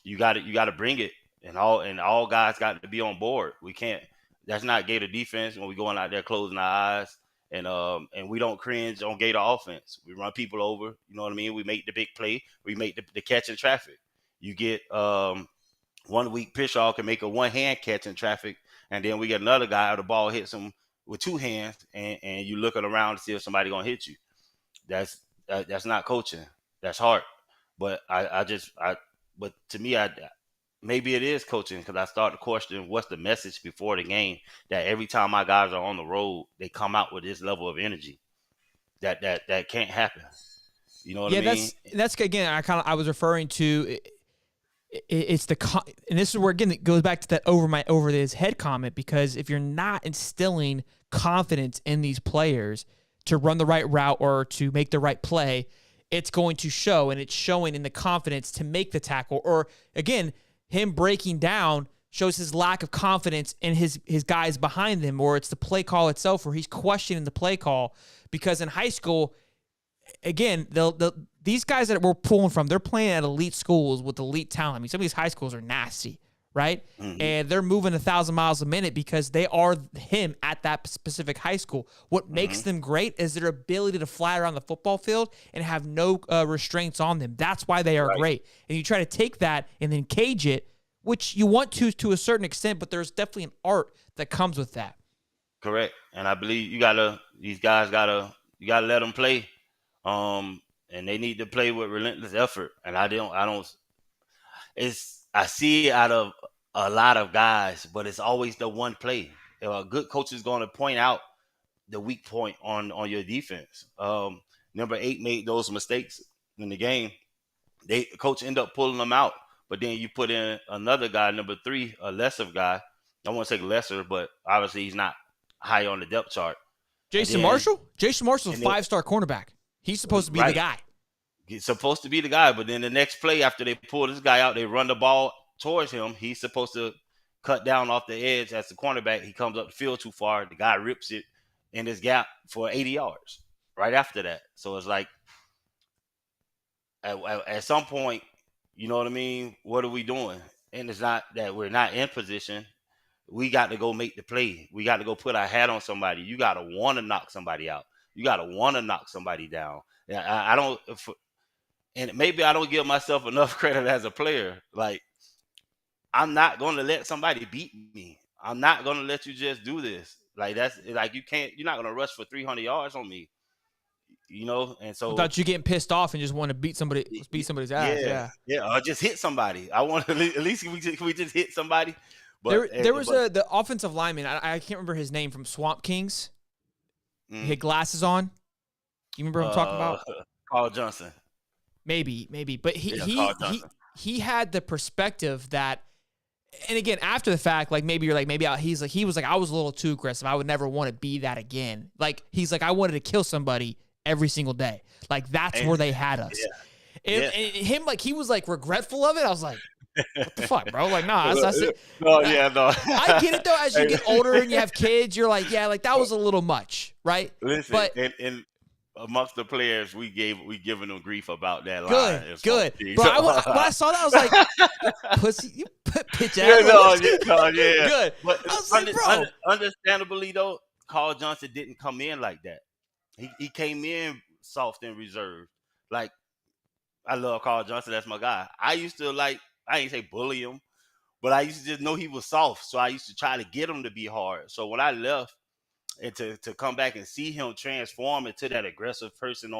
you got to bring it, and all guys got to be on board. We can't. That's not Gator defense when we going out there closing our eyes, and we don't cringe on Gator offense. We run people over. You know what I mean? We make the big play. We make the catch in traffic. You get 1 week Pishaw can make a one-hand catch in traffic, and then we get another guy, the ball hits him with 2 hands, and you looking around to see if somebody gonna hit you. That's not coaching. That's hard. But but to me, maybe it is coaching because I start to question what's the message before the game that every time my guys are on the road, they come out with this level of energy. That can't happen. You know what I mean? That's again. I was referring to. It's and this is where again it goes back to that over his head comment, because if you're not instilling confidence in these players to run the right route or to make the right play, it's going to show, and it's showing in the confidence to make the tackle. Or again, him breaking down shows his lack of confidence in his guys behind him, or it's the play call itself where he's questioning the play call. Because in high school, again, these guys that we're pulling from, they're playing at elite schools with elite talent. I mean, some of these high schools are nasty, right? Mm-hmm. And they're moving 1,000 miles a minute because they are him at that specific high school. What makes them great is their ability to fly around the football field and have no restraints on them. That's why they are great. And you try to take that and then cage it, which you want to a certain extent, but there's definitely an art that comes with that. Correct. And I believe you gotta let them play. And they need to play with relentless effort. And I see it out of a lot of guys, but it's always the one play. A good coach is going to point out the weak point on your defense. Number 8 made those mistakes in the game. Coach ended up pulling them out. But then you put in another guy, number 3, a lesser guy. I won't say lesser, but obviously he's not high on the depth chart. Jason Marshall? Jason Marshall's a 5-star cornerback. He's supposed to be the guy. He's supposed to be the guy, but then the next play after they pull this guy out, they run the ball towards him. He's supposed to cut down off the edge as the cornerback. He comes up the field too far. The guy rips it in this gap for 80 yards right after that. So it's like at some point, you know what I mean? What are we doing? And it's not that we're not in position. We got to go make the play. We got to go put our hat on somebody. You got to want to knock somebody out. You got to want to knock somebody down. I don't, and maybe I don't give myself enough credit as a player. Like, I'm not going to let somebody beat me. I'm not going to let you just do this. Like, that's like, you're not going to rush for 300 yards on me. You know, and so I thought you getting pissed off and just want to beat somebody's ass. Yeah, or just hit somebody. I want to at least can we just hit somebody. But there was the offensive lineman. I can't remember his name from Swamp Kings. He had glasses on. You remember what I'm talking about? Carl Johnson. Maybe, but he had the perspective that, and again after the fact, like maybe you're like he was like I was a little too aggressive. I would never want to be that again. Like he's like I wanted to kill somebody every single day. Like that's where they had us. Yeah. And him like he was like regretful of it. I was like, what the fuck, bro? Like, nah, that's it. No. I get it though. As you get older and you have kids, you're like, yeah, like that was a little much, right? Listen, but and amongst the players, we giving them grief about that line. Good. But when I saw that, I was like, pussy, you bitch ass. Yeah. Good. But I was like, bro. Understandably though, Carl Johnson didn't come in like that. He came in soft and reserved. Like, I love Carl Johnson. That's my guy. I used to I ain't say bully him, but I used to just know he was soft. So I used to try to get him to be hard. So when I left and to come back and see him transform into that aggressive person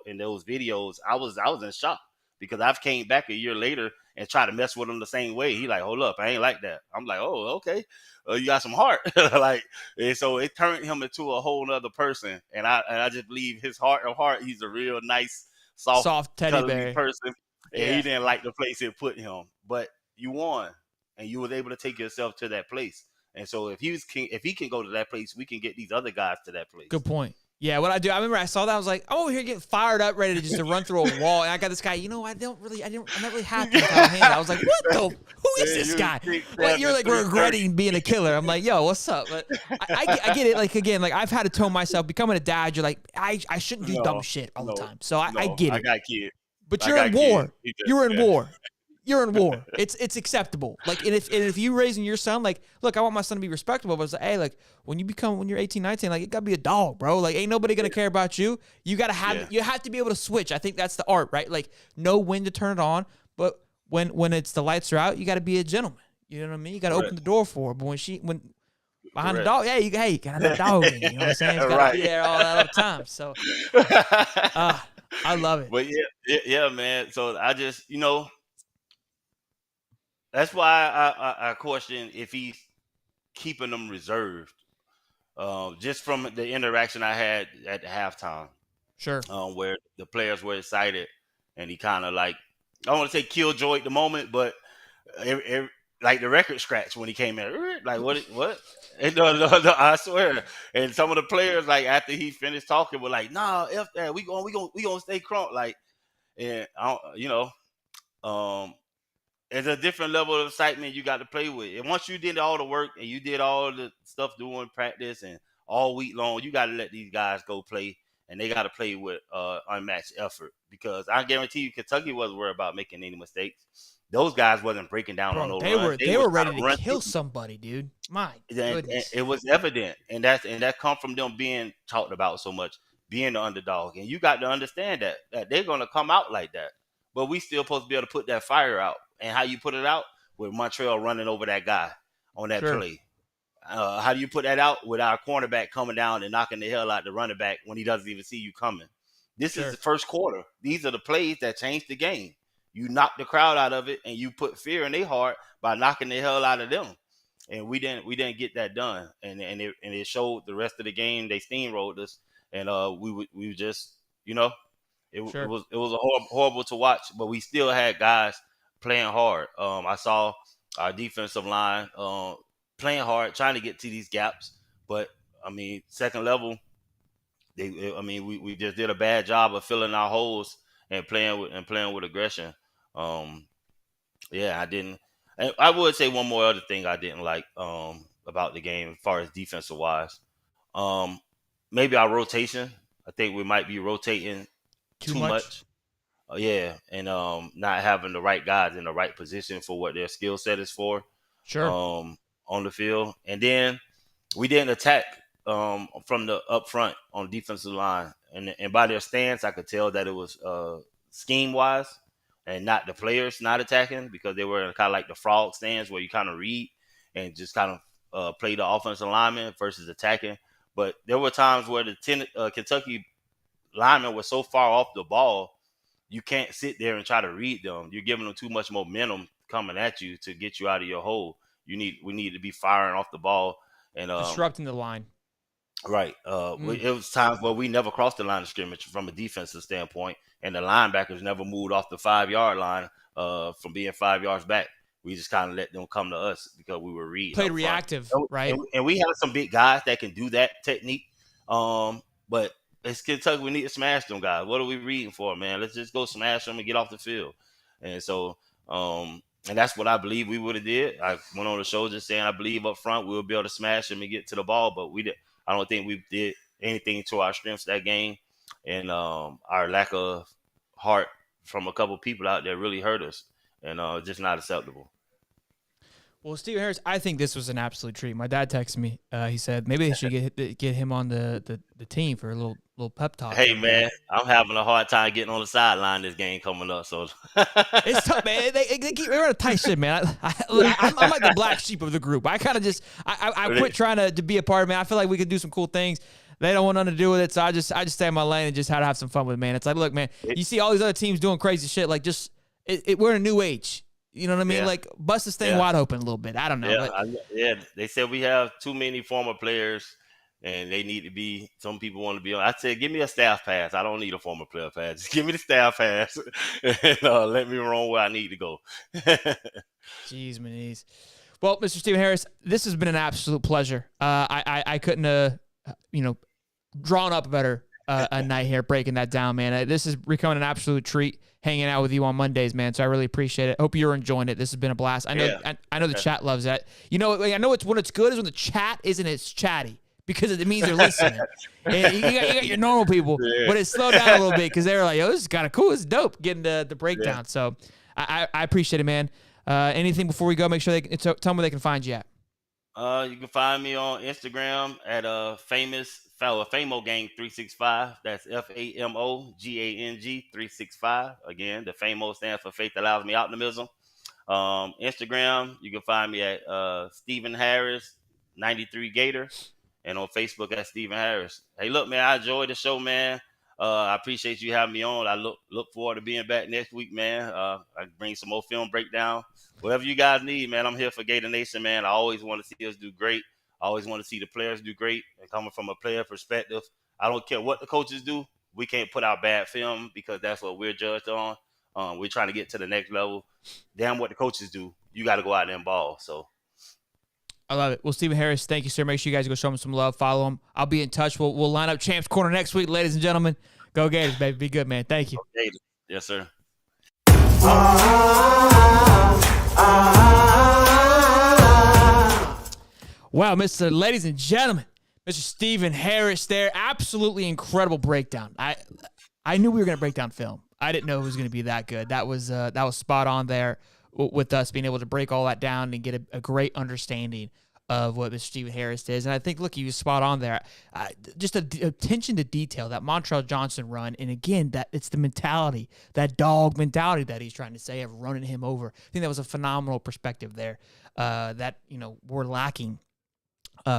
in those videos, I was in shock because I've came back a year later and tried to mess with him the same way. He like, hold up, I ain't like that. I'm like, oh, okay. You got some heart. Like, and so it turned him into a whole nother person. And I just believe his heart of heart, he's a real nice, soft teddy bear person. And he didn't like the place it put him. But you won. And you was able to take yourself to that place. And so if he can go to that place, we can get these other guys to that place. Good point. Yeah, what I remember I saw that, I was like, I'm over here getting fired up, ready to run through a wall. And I got this guy, I'm not really happy with how I handle. I was like, who is this guy? Well, you're like regretting being a killer. I'm like, yo, what's up? But I get it. Like, again, like I've had to tell myself, becoming a dad, you're like, I shouldn't do dumb shit all the time. So I get it. I got kids. But you're in war. You're in war. You're in war. It's acceptable. Like, and if you raising your son, like, look, I want my son to be respectable, but it's like, hey, like, when you're 18, 19, like, it gotta be a dog, bro. Like, ain't nobody gonna care about you. You gotta have, you have to be able to switch. I think that's the art, right? Like, know when to turn it on, but when it's the lights are out, you gotta be a gentleman. You know what I mean? You gotta open the door for her. But when behind the dog, you gotta have a dog in, you know what I'm saying? It's gotta be there all that other time. So, I love it. But yeah, man. So I just, that's why I question if he's keeping them reserved. Just from the interaction I had at the halftime. Sure. Where the players were excited and he kind of like, I don't want to say killjoy at the moment, but like the record scratch when he came in. Like, what? And no, I swear. And some of the players, like, after he finished talking, were like, nah, F that. We gonna stay crunk. Like, and, it's a different level of excitement you got to play with. And once you did all the work and you did all the stuff doing practice and all week long, you got to let these guys go play, and they got to play with unmatched effort. Because I guarantee you, Kentucky wasn't worried about making any mistakes. Those guys wasn't breaking down on Bro, no they runs. were was ready to run kill through. somebody, dude. My And goodness. it was evident, and that come from them being talked about so much, being the underdog. And you got to understand that they're gonna come out like that. But we still supposed to be able to put that fire out. And how you put it out? With Montreal running over that guy on that Sure. play. How do you put that out? With our cornerback coming down and knocking the hell out the running back when he doesn't even see you coming. This Sure. is the first quarter. These are the plays that change the game. You knock the crowd out of it, and you put fear in their heart by knocking the hell out of them. And we didn't get that done. And it showed the rest of the game. They steamrolled us, and we just, you know, Sure. it was a horrible to watch, but we still had guys playing hard. I saw our defensive line playing hard, trying to get to these gaps. But I mean, second level, we just did a bad job of filling our holes and playing with aggression. I didn't. And I would say one more other thing I didn't like about the game as far as defensive wise. Maybe our rotation. I think we might be rotating too much. And not having the right guys in the right position for what their skill set is for. Sure. On the field. And then we didn't attack from the up front on defensive line. And by their stance, I could tell that it was scheme wise and not the players not attacking, because they were kind of like the frog stance where you kind of read and just kind of play the offensive lineman versus attacking. But there were times where the Kentucky linemen were so far off the ball, you can't sit there and try to read them. You're giving them too much momentum coming at you to get you out of your hole. We need to be firing off the ball and disrupting the line. Right. It was times where we never crossed the line of scrimmage from a defensive standpoint, and the linebackers never moved off the 5-yard line from being 5 yards back. We just kind of let them come to us because we were reading. Played reactive, right? And we have some big guys that can do that technique. But it's Kentucky. We need to smash them guys. What are we reading for, man? Let's just go smash them and get off the field. And so, and that's what I believe we would have did. I went on the show just saying I believe up front we'll be able to smash them and get to the ball, but we did. I don't think we did anything to our strengths that game, and our lack of heart from a couple people out there really hurt us, and just not acceptable. Well, Stephen Harris, I think this was an absolute treat. My dad texted me. He said maybe they should get him on the team for a little pep talk. Hey, man, I'm having a hard time getting on the sideline this game coming up. So it's tough, man. They're on a tight shit, man. I'm like the black sheep of the group. I kind of just I quit trying to be a part of it, man. I feel like we could do some cool things. They don't want nothing to do with it, so I just stay in my lane and just how to have some fun with it, man. It's like, look, man, you see all these other teams doing crazy shit. Like, just we're in a new age. You know what I mean? Yeah. Like, bust this thing wide open a little bit. I don't know. They said we have too many former players, and they need to be. Some people want to be on. I said, give me a staff pass. I don't need a former player pass. Just give me the staff pass, and let me run where I need to go. Jeez, my knees. Well, Mr. Stephen Harris, this has been an absolute pleasure. I couldn't have, drawn up a better a night here breaking that down, man. This is becoming an absolute treat hanging out with you on Mondays, man. So I really appreciate it. Hope you're enjoying it. This has been a blast. I know the chat loves that. I know it's when it's good is when the chat isn't as chatty, because it means they're listening. And you got your normal people, but it's slowed down a little bit because they're like, yo, this is kind of cool. This is dope getting the breakdown. Yeah. So I appreciate it, man. Anything before we go, make sure tell them where they can find you at. You can find me on Instagram at Famo Gang 365. That's FAMOGANG 365. Again, the Famo stands for Faith Allows Me Optimism. Instagram, you can find me at Stephen Harris 93 Gator, and on Facebook at Stephen Harris. Hey, look, man, I enjoyed the show, man. I appreciate you having me on. I look forward to being back next week, man. I bring some more film breakdown. Whatever you guys need, man, I'm here for Gator Nation, man. I always want to see us do great. I always want to see the players do great. And coming from a player perspective, I don't care what the coaches do. We can't put out bad film because that's what we're judged on. We're trying to get to the next level. Damn what the coaches do. You got to go out there and ball. So I love it. Well, Stephen Harris, thank you, sir. Make sure you guys go show him some love. Follow him. I'll be in touch. We'll line up Champs Corner next week, ladies and gentlemen. Go Gators, baby. Be good, man. Thank you. Yes, sir. Wow, ladies and gentlemen, Mr. Stephen Harris there. Absolutely incredible breakdown. I knew we were going to break down film. I didn't know it was going to be that good. That was spot on there with us being able to break all that down and get a great understanding of what Mr. Stephen Harris is. And I think, look, he was spot on there. Just attention to detail, that Montrell Johnson run. And again, that it's the mentality, that dog mentality that he's trying to say of running him over. I think that was a phenomenal perspective there that, we're lacking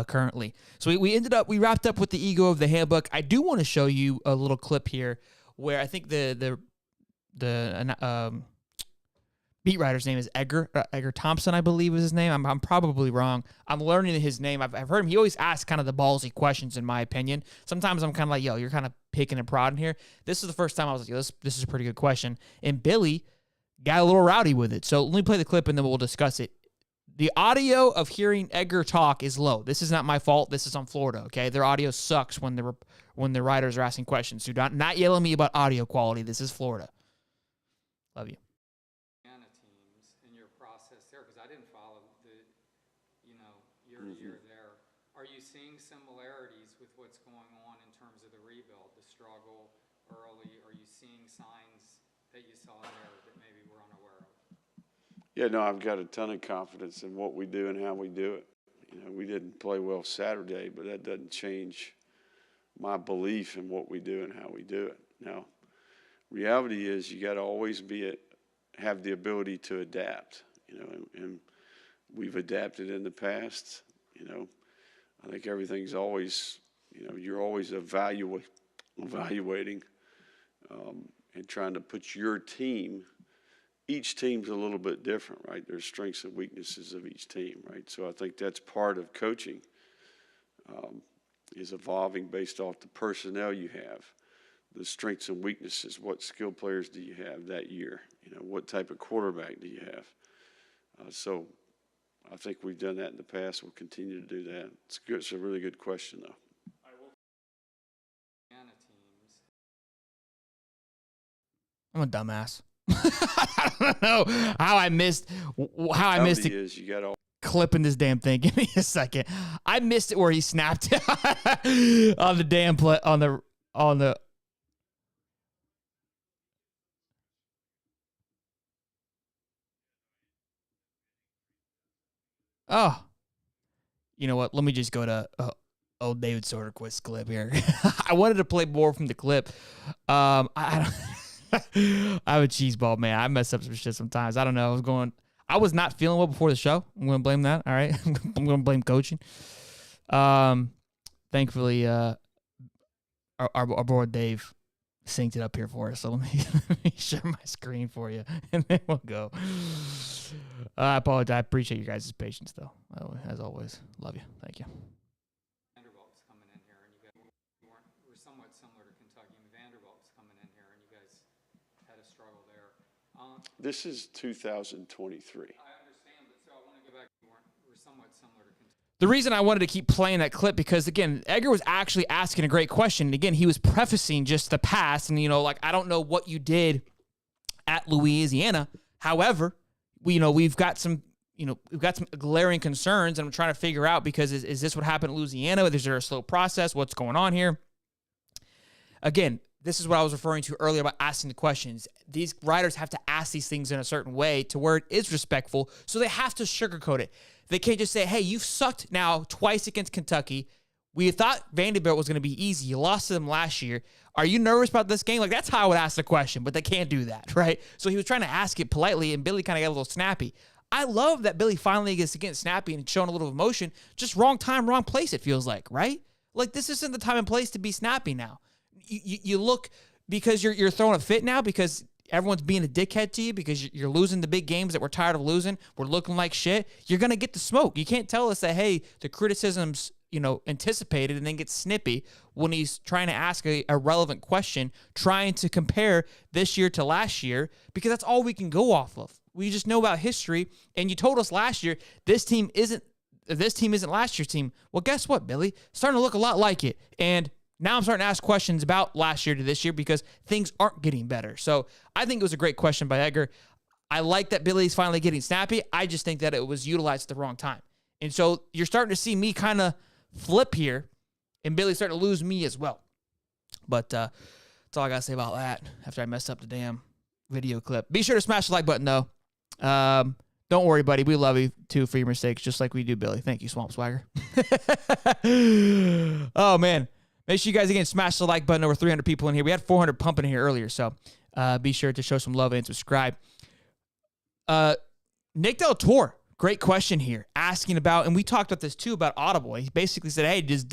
currently. So we wrapped up with the ego of the handbook. I do want to show you a little clip here where I think the beat writer's name is Edgar Thompson, I believe is his name. I'm probably wrong. I'm learning his name. I've heard him. He always asks kind of the ballsy questions, in my opinion. Sometimes I'm kind of like, yo, you're kind of picking and prodding here. This is the first time I was like, yo, this is a pretty good question. And Billy got a little rowdy with it. So let me play the clip and then we'll discuss it. The audio of hearing Edgar talk is low. This is not my fault. This is on Florida, okay? Their audio sucks when the writers are asking questions. So not yell at me about audio quality. This is Florida. Love you. Teams in your process there, because I didn't follow the, year to year there. Are you seeing similarities with what's going on in terms of the rebuild, the struggle early? Are you seeing signs that you saw there that maybe we're unaware of? Yeah, no, I've got a ton of confidence in what we do and how we do it. We didn't play well Saturday, but that doesn't change my belief in what we do and how we do it. Now, reality is you got to always have the ability to adapt, and we've adapted in the past. I think everything's always, you're always evaluating and trying to put your team. Each team's a little bit different, right? There's strengths and weaknesses of each team, right? So I think that's part of coaching, is evolving based off the personnel you have, the strengths and weaknesses. What skill players do you have that year? What type of quarterback do you have? So I think we've done that in the past. We'll continue to do that. It's good. It's a really good question, though. I'm a dumbass. I don't know how I missed it. Is you got all clipping this damn thing. Give me a second. I missed it where he snapped on the damn play on the. Oh, you know what? Let me just go to old David Soderquist clip here. I wanted to play more from the clip. I don't. I'm a cheeseball, man. I mess up some shit sometimes. I don't know. I was not feeling well before the show. I'm going to blame that. All right. I'm going to blame coaching. Thankfully, our boy Dave synced it up here for us. So let me share my screen for you, and then we'll go. I apologize. I appreciate you guys' patience, though. As always, love you. Thank you. Vanderbilt's coming in here, and you guys were somewhat similar to Kentucky. Vanderbilt's coming in here, and you guys had a struggle there. This is 2023. I understand, but so I want to go back. We're somewhat similar to Kentucky. The reason I wanted to keep playing that clip because, again, Edgar was actually asking a great question. And, again, he was prefacing just the past. And, I don't know what you did at Louisiana. However, we've got some glaring concerns, and I'm trying to figure out because is this what happened at Louisiana? Is there a slow process? What's going on here? Again, this is what I was referring to earlier about asking the questions. These writers have to ask these things in a certain way to where it is respectful, so they have to sugarcoat it. They can't just say, hey, you've sucked now twice against Kentucky. We thought Vanderbilt was going to be easy. You lost to them last year. Are you nervous about this game? Like, that's how I would ask the question, but they can't do that, right? So he was trying to ask it politely, and Billy kind of got a little snappy. I love that Billy finally gets to get snappy and showing a little emotion. Just wrong time, wrong place, it feels like, right? Like, this isn't the time and place to be snappy now. You look, because you're throwing a fit now because everyone's being a dickhead to you because you're losing the big games that we're tired of losing. We're looking like shit. You're going to get the smoke. You can't tell us that, hey, the criticism's, anticipated and then get snippy when he's trying to ask a relevant question, trying to compare this year to last year, because that's all we can go off of. We just know about history, and you told us last year this team isn't last year's team. Well, guess what, Billy? It's starting to look a lot like it, and now I'm starting to ask questions about last year to this year because things aren't getting better. So I think it was a great question by Edgar. I like that Billy's finally getting snappy. I just think that it was utilized at the wrong time. And so you're starting to see me kind of flip here, and Billy's starting to lose me as well. But that's all I got to say about that after I messed up the damn video clip. Be sure to smash the like button, though. Don't worry, buddy. We love you, too, for your mistakes, just like we do, Billy. Thank you, Swamp Swagger. Oh, man. Make sure you guys, again, smash the like button. Over 300 people in here. We had 400 pumping in here earlier, so be sure to show some love and subscribe. Nick Del Toro, great question here, asking about, and we talked about this, too, about Audible. He basically said, hey, does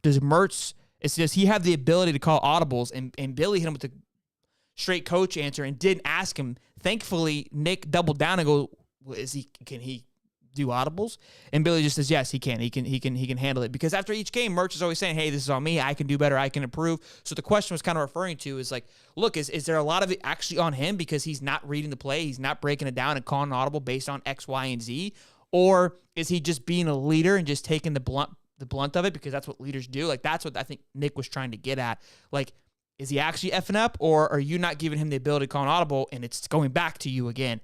Mertz, does he have the ability to call audibles? And Billy hit him with the straight coach answer and didn't ask him. Thankfully, Nick doubled down and go, can he do audibles? And Billy just says, yes, he can. He can handle it. Because after each game, Mertz is always saying, hey, this is on me. I can do better. I can improve. So the question was kind of referring to is like, look, is there a lot of it actually on him because he's not reading the play? He's not breaking it down and calling an audible based on X, Y, and Z? Or is he just being a leader and just taking the blunt of it because that's what leaders do? Like, that's what I think Nick was trying to get at. Like, is he actually effing up, or are you not giving him the ability to call an audible and it's going back to you again?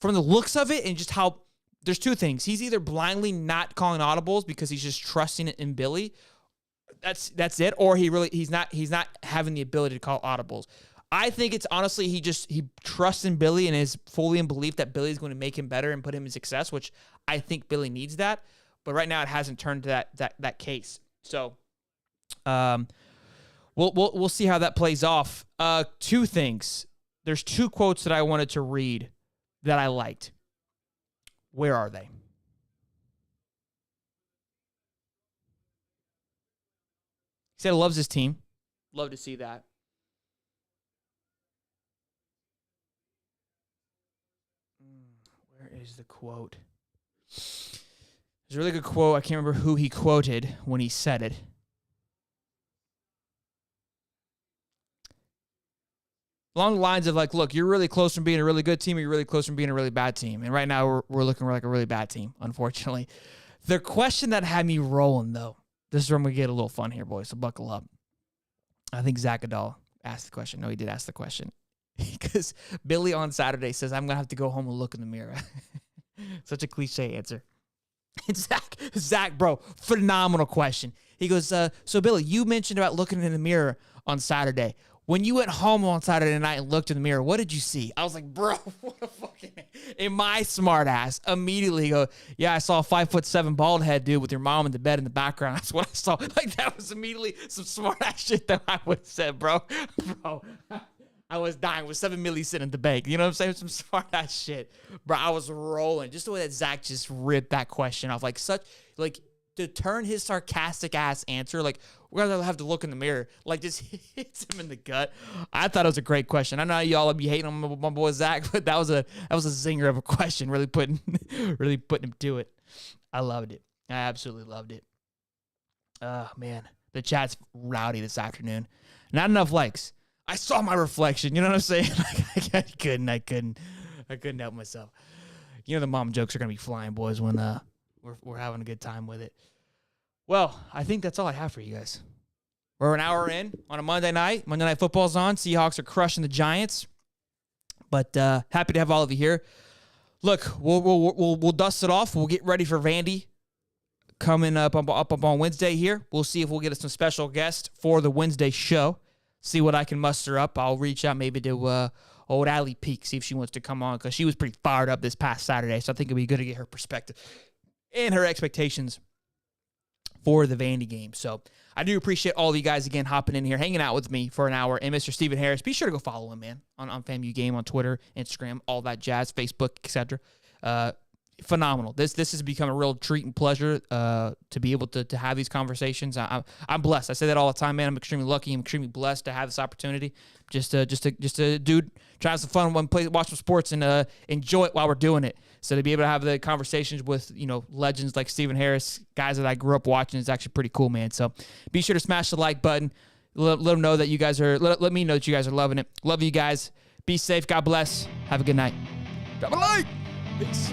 From the looks of it and just how there's two things. He's either blindly not calling audibles because he's just trusting it in Billy. That's it. Or he's not having the ability to call audibles. I think it's honestly he trusts in Billy and is fully in belief that Billy's going to make him better and put him in success, which I think Billy needs that. But right now it hasn't turned to that case. So we'll see how that plays off. Two things. There's two quotes that I wanted to read that I liked. Where are they? He said he loves his team. Love to see that. Where is the quote? There's a really good quote. I can't remember who he quoted when he said it. Along the lines of like, look, you're really close from being a really good team, or you're really close from being a really bad team. And right now we're looking like a really bad team, unfortunately. The question that had me rolling, though, this is where we get a little fun here, boys, so buckle up. I think Zach Adal asked the question. No, he did ask the question. Because Billy on Saturday says, I'm going to have to go home and look in the mirror. Such a cliche answer. And Zach, bro, phenomenal question. He goes, so Billy, you mentioned about looking in the mirror on Saturday. When you went home on Saturday night and looked in the mirror, what did you see? I was like, bro, what a fucking... And my smart ass immediately go, yeah, I saw a 5'7" bald head dude with your mom in the bed in the background. That's what I saw. Like, that was immediately some smart ass shit that I would have said, bro. Bro, I was dying with $7 million sitting in the bank. You know what I'm saying? Some smart ass shit. Bro, I was rolling. Just the way that Zach just ripped that question off. Like, to turn his sarcastic ass answer, like, we're going to have to look in the mirror, like, just hits him in the gut. I thought it was a great question. I know y'all be hating on my boy Zach, but that was a zinger of a question, really putting him to it. I loved it. I absolutely loved it. Oh, man. The chat's rowdy this afternoon. Not enough likes. I saw my reflection. You know what I'm saying? Like, I couldn't help myself. You know the mom jokes are going to be flying, boys, when we're having a good time with it. Well, I think that's all I have for you guys. We're an hour in on a Monday night. Monday Night Football's on. Seahawks are crushing the Giants. But happy to have all of you here. Look, we'll dust it off. We'll get ready for Vandy coming up on Wednesday here. We'll see if we'll get some special guests for the Wednesday show. See what I can muster up. I'll reach out maybe to old Allie Peak, see if she wants to come on, because she was pretty fired up this past Saturday. So I think it'd be good to get her perspective and her expectations for the Vandy game. So I do appreciate all of you guys, again, hopping in here, hanging out with me for an hour. And Mr. Stephen Harris, be sure to go follow him, man, on FAMU Game, on Twitter, Instagram, all that jazz, Facebook, etc. Phenomenal. This has become a real treat and pleasure to be able to have these conversations. I'm blessed. I say that all the time, man. I'm extremely lucky. I'm extremely blessed to have this opportunity. Just a dude trying to have some fun, watch some sports, and enjoy it while we're doing it. So to be able to have the conversations with legends like Stephen Harris, guys that I grew up watching, is actually pretty cool, man. So be sure to smash the like button. Let them know that you guys are. Let me know that you guys are loving it. Love you guys. Be safe. God bless. Have a good night. Drop a like. Peace.